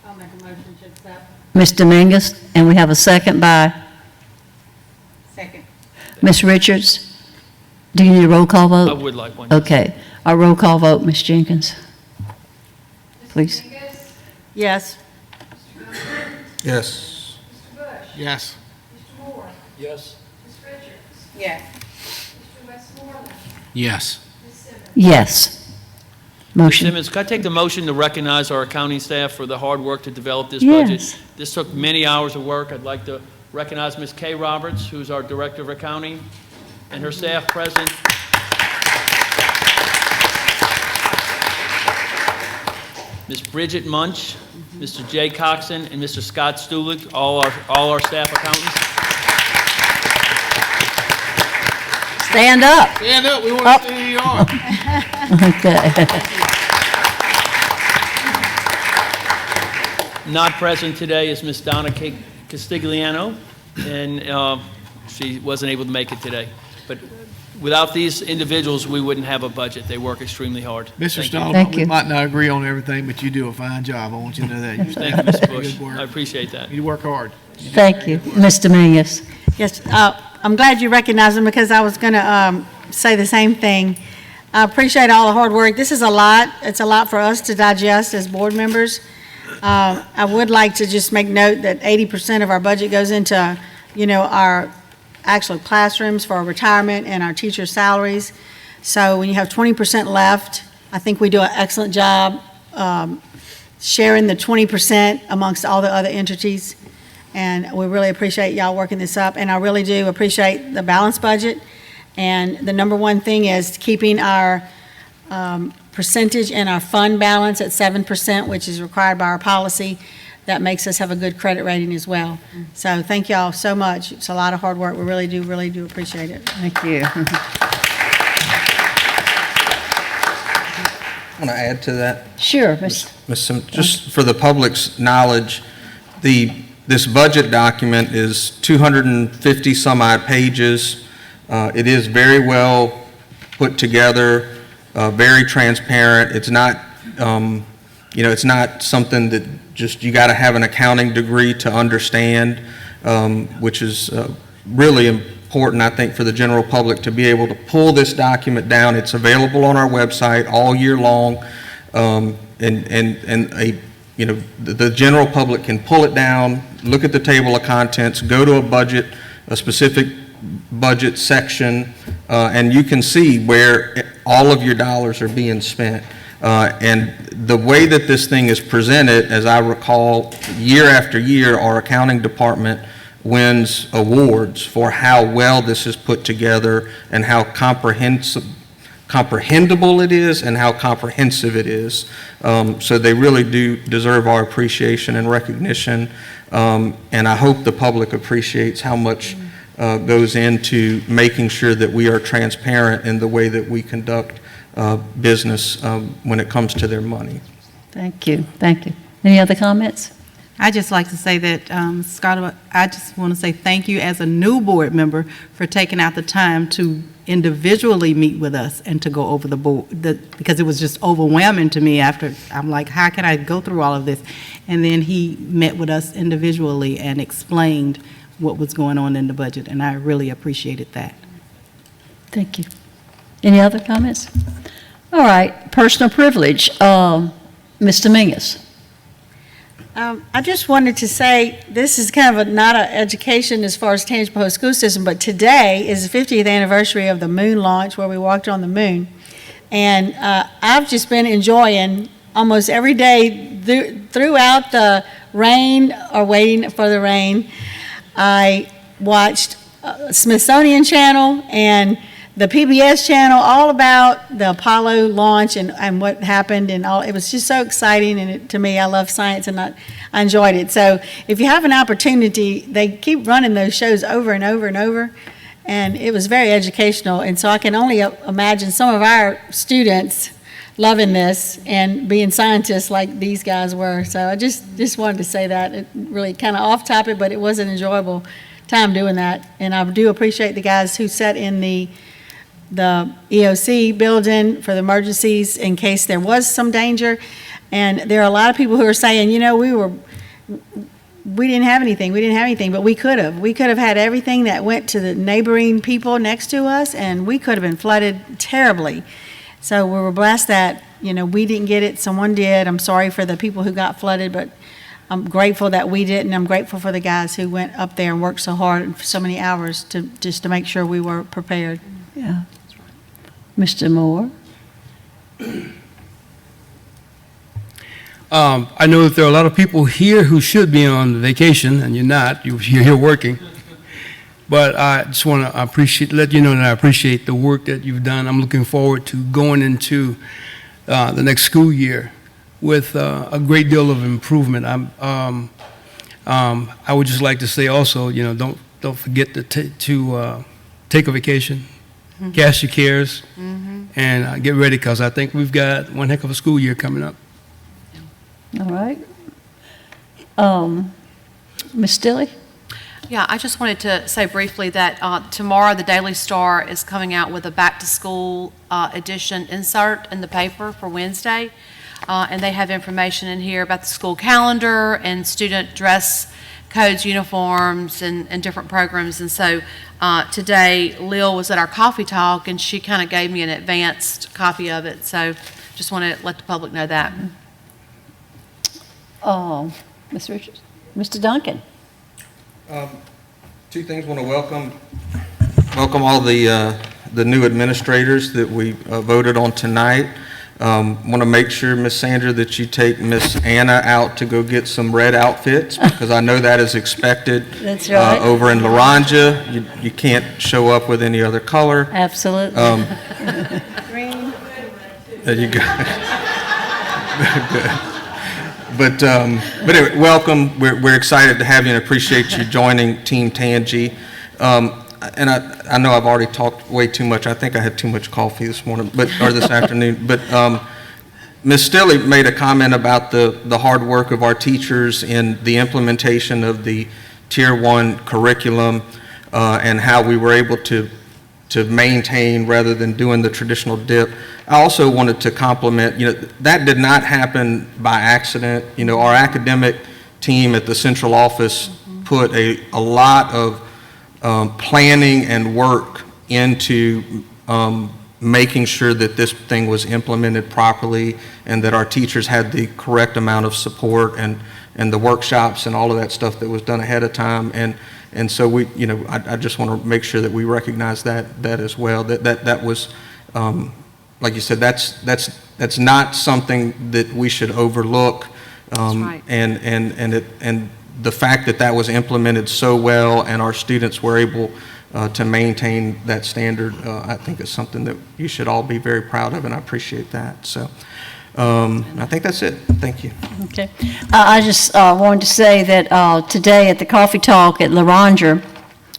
I'll make a motion to accept. Ms. Dominguez, and we have a second by Second. Ms. Richards. Do you need a roll call vote? I would like one. Okay. Our roll call vote, Ms. Jenkins. Please. Yes. Yes. Yes. Yes. Yes. Yes. Yes. Motion. Simmons, could I take the motion to recognize our accounting staff for the hard work to develop this budget? Yes. This took many hours of work. I'd like to recognize Ms. Kay Roberts, who's our Director of Accounting, and her staff present. Ms. Bridget Munch, Mr. Jay Coxon, and Mr. Scott Stulik, all our staff accountants. Stand up. Stand up, we want to see who you are. Okay. Not present today is Ms. Donna Castigliano, and she wasn't able to make it today. But without these individuals, we wouldn't have a budget. They work extremely hard. Mr. Stone, Thank we you. might not agree on everything, but you do a fine job. I want you to know that. Thank you, Ms. Bush. Good work. I appreciate that. You work hard. Thank you. Ms. Dominguez. Yes, I'm glad you recognize them because I was going to say the same thing. I appreciate all the hard work. This is a lot. It's a lot for us to digest as board members. I would like to just make note that 80% of our budget goes into, our actual classrooms for our retirement and our teacher salaries. So when you have 20% left, I think we do an excellent job sharing the 20% amongst all the other entities. And we really appreciate y'all working this up. And I really do appreciate the balanced budget. And the number one thing is keeping our percentage and our fund balance at 7%, which is required by our policy. That makes us have a good credit rating as well. So thank y'all so much. It's a lot of hard work. We really do appreciate it. Thank you. I want to add to that. Sure, Ms. Just for the public's knowledge, this budget document is 250 some odd pages. It is very well put together, very transparent. It's not, it's not something that just you got to have an accounting degree to understand, which is really important, I think, for the general public to be able to pull this document down. It's available on our website all year long, the general public can pull it down, look at the table of contents, go to a specific budget section, and you can see where all of your dollars are being spent. And the way that this thing is presented, as I recall, year after year, our accounting department wins awards for how well this is put together and how comprehensible it is and how comprehensive it is. So they really do deserve our appreciation and recognition. And I hope the public appreciates how much goes into making sure that we are transparent in the way that we conduct business when it comes to their money. Thank you, thank you. Any other comments? I'd just like to say that, Scott, I just want to say thank you as a new board member for taking out the time to individually meet with us and to go over the board, because it was just overwhelming to me after, I'm like, how can I go through all of this? And then he met with us individually and explained what was going on in the budget, and I really appreciated that. Thank you. Any other comments? All right, personal privilege. Mr. Mingus. I just wanted to say, this is kind of not an education as far as Tangipahoa school system, but today is the 50th anniversary of the moon launch where we walked on the moon. And I've just been enjoying almost every day throughout the rain or waiting for the rain. I watched Smithsonian Channel and the PBS channel, all about the Apollo launch and what happened and all. It was just so exciting, and to me, I love science and I enjoyed it. So if you have an opportunity, they keep running those shows over and over and over, and it was very educational. And so I can only imagine some of our students loving this and being scientists like these guys were. So I just wanted to say that. It really kind of off topic, but it was an enjoyable time doing that. And I do appreciate the guys who sat in the EOC building for the emergencies in case there was some danger. And there are a lot of people who are saying, you know, we didn't have anything, but we could have. We could have had everything that went to the neighboring people next to us, and we could have been flooded terribly. So we were blessed that, you know, we didn't get it, someone did. I'm sorry for the people who got flooded, but I'm grateful that we didn't. I'm grateful for the guys who went up there and worked so hard for so many hours just to make sure we were prepared. Yeah. Mr. Moore. I know that there are a lot of people here who should be on vacation, and you're not. You're here working. But I just want to let you know that I appreciate the work that you've done. I'm looking forward to going into the next school year with a great deal of improvement. I would just like to say also, you know, don't forget to take a vacation. Cast your cares and get ready, because I think we've got one heck of a school year coming up. All right. Ms. Stilley? Yeah, I just wanted to say briefly that tomorrow the Daily Star is coming out with a back-to-school edition insert in the paper for Wednesday. And they have information in here about the school calendar and student dress codes, uniforms, and different programs. And so today, Lil was at our coffee talk, and she kind of gave me an advanced copy of it. So just want to let the public know that. Ms. Richards? Mr. Duncan? Two things. Want to welcome all the new administrators that we voted on tonight. Want to make sure, Miss Sandra, that you take Miss Anna out to go get some red outfits, because I know that is expected. That's right. Over in Laranja. You can't show up with any other color. Absolutely. Green. There you go. Good. But anyway, welcome. We're excited to have you and appreciate you joining Team Tangi. And I know I've already talked way too much. I think I had too much coffee this morning, or this afternoon. But Ms. Stilley made a comment about the hard work of our teachers in the implementation of the Tier 1 curriculum and how we were able to maintain rather than doing the traditional dip. I also wanted to compliment, you know, that did not happen by accident. You know, our academic team at the central office put a lot of planning and work into making sure that this thing was implemented properly and that our teachers had the correct amount of support and the workshops and all of that stuff that was done ahead of time. And so we, you know, I just want to make sure that we recognize that as well. That was, like you said, that's that's not something that we should overlook. right. And the fact that that was implemented so well and our students were able to maintain that standard, I think is something that you should all be very proud of, and I appreciate that. So I think that's it. Thank you. Okay. I just wanted to say that today at the coffee talk at Laranger,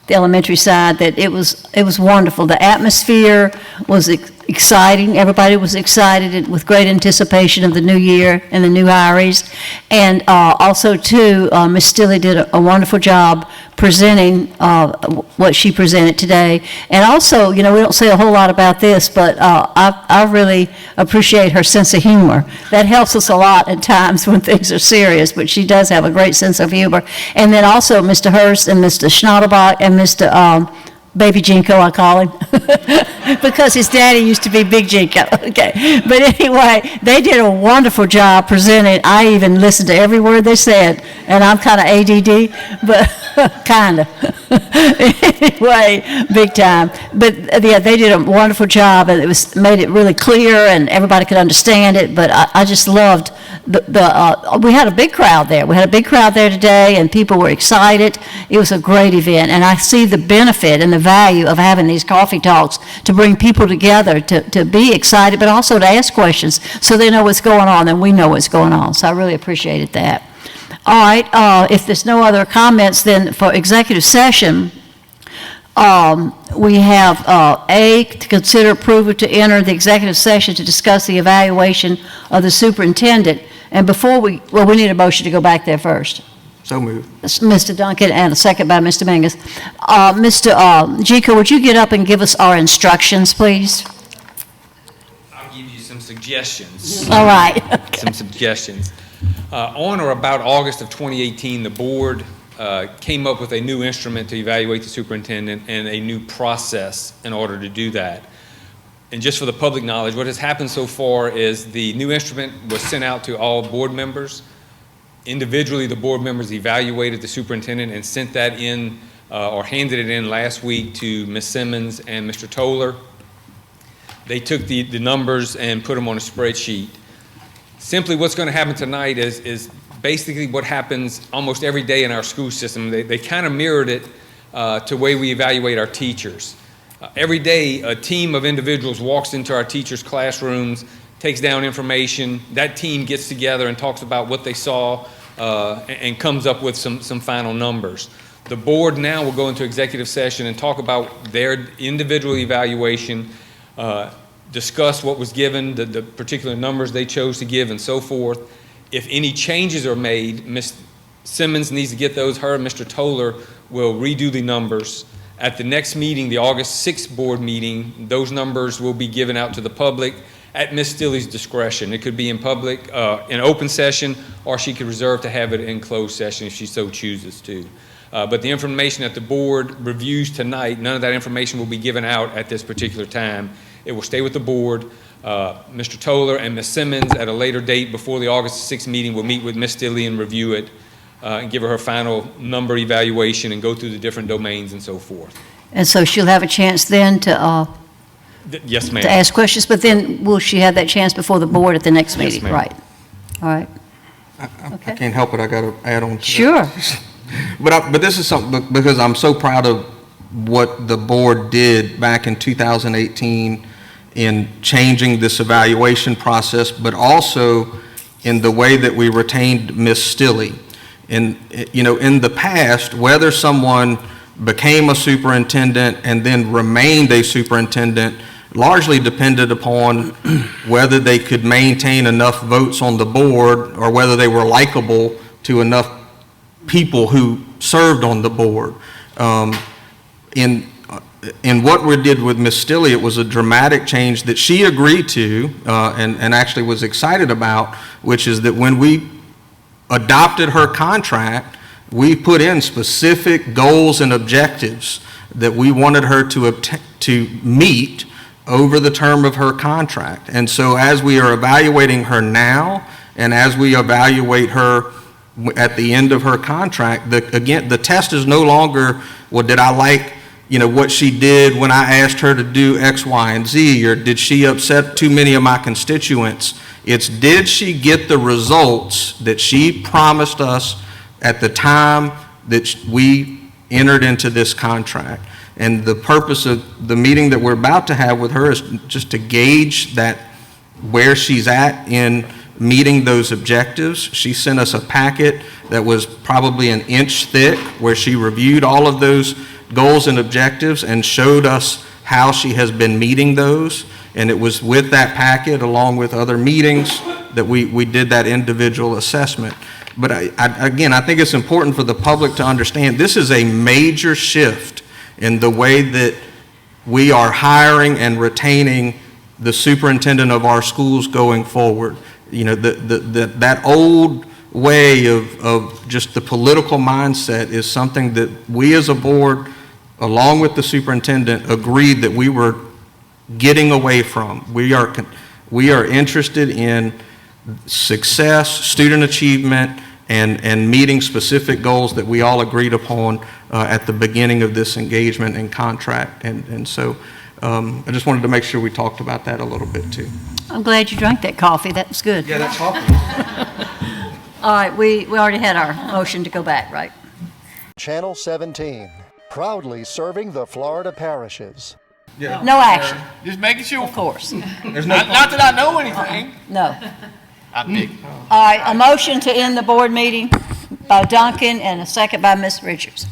the elementary side, that it was wonderful. The atmosphere was exciting. Everybody was excited and with great anticipation of the new year and the new hires. And also, too, Ms. Stilley did a wonderful job presenting what she presented today. And also, we don't say a whole lot about this, but I really appreciate her sense of humor. That helps us a lot at times when things are serious, but she does have a great sense of humor. And then also Mr. Hurst and Mr. Schnatterbach and Mr. Baby Jinko, I call him, because his daddy used to be Big Jinko. Okay, but anyway, they did a wonderful job presenting. I even listened to every word they said, and I'm kind of ADD, but kind of. Anyway, big time. But yeah, they did a wonderful job, and it made it really clear, and everybody could understand it. But I just loved we had a big crowd there. We had a big crowd there today, and people were excited. It was a great event, and I see the benefit and the value of having these coffee talks to bring people together to be excited, but also to ask questions so they know what's going on and we know what's going on. So I really appreciated that. All right, if there's no other comments, then for executive session, we have A, to consider approval to enter the executive session to discuss the evaluation of the superintendent. And before we need a motion to go back there first. So moved. Mr. Duncan, and a second by Mr. Mingus. Mr. Jico, would you get up and give us our instructions, please? I'll give you some suggestions. All right. Some suggestions. On or about August of 2018, the board came up with a new instrument to evaluate the superintendent and a new process in order to do that. And just for the public knowledge, what has happened so far is the new instrument was sent out to all board members. Individually, the board members evaluated the superintendent and sent that in or handed it in last week to Ms. Simmons and Mr. Toller. They took the numbers and put them on a spreadsheet. Simply what's going to happen tonight is basically what happens almost every day in our school system. They kind of mirrored it to the way we evaluate our teachers. Every day, a team of individuals walks into our teachers' classrooms, takes down information. That team gets together and talks about what they saw and comes up with some final numbers. The board now will go into executive session and talk about their individual evaluation, discuss what was given, the particular numbers they chose to give, and so forth. If any changes are made, Ms. Simmons needs to get those. Her and Mr. Toller will redo the numbers. At the next meeting, the August 6th board meeting, those numbers will be given out to the public at Ms. Stilley's discretion. It could be in public, in open session, or she could reserve to have it in closed session if she so chooses to. But the information that the board reviews tonight, none of that information will be given out at this particular time. It will stay with the board. Mr. Toller and Ms. Simmons at a later date before the August 6th meeting will meet with Ms. Stilley and review it and give her final number evaluation and go through the different domains and so forth. And so she'll have a chance then to Yes, ma'am. to ask questions, but then will she have that chance before the board at the next Yes, meeting? ma'am. Right. All right. I can't help it. I got to add on to Sure. that. But this is something, because I'm so proud of what the board did back in 2018 in changing this evaluation process, but also in the way that we retained Ms. Stilley. And, in the past, whether someone became a superintendent and then remained a superintendent largely depended upon whether they could maintain enough votes on the board or whether they were likable to enough people who served on the board. In what we did with Ms. Stilley, it was a dramatic change that she agreed to and actually was excited about, which is that when we adopted her contract, we put in specific goals and objectives that we wanted her to meet over the term of her contract. And so as we are evaluating her now, and as we evaluate her at the end of her contract, again, the test is no longer, well, did I like, what she did when I asked her to do X, Y, and Z, or did she upset too many of my constituents? It's did she get the results that she promised us at the time that we entered into this contract? And the purpose of the meeting that we're about to have with her is just to gauge that, where she's at in meeting those objectives. She sent us a packet that was probably an inch thick, where she reviewed all of those goals and objectives and showed us how she has been meeting those. And it was with that packet, along with other meetings, that we did that individual assessment. But again, I think it's important for the public to understand this is a major shift in the way that we are hiring and retaining the superintendent of our schools going forward. That old way of just the political mindset is something that we as a board, along with the superintendent, agreed that we were getting away from. We are interested in success, student achievement, and meeting specific goals that we all agreed upon at the beginning of this engagement and contract. And so I just wanted to make sure we talked about that a little bit too. I'm glad you drank that coffee. That was good. Yeah, that's coffee. All right, we already had our motion to go back, right? Channel 17, proudly serving the Florida parishes. Yeah. No action, Just making sure. of course. There's no Not that I know anything. No. I think. All right, a motion to end the board meeting by Duncan and a second by Ms. Richards.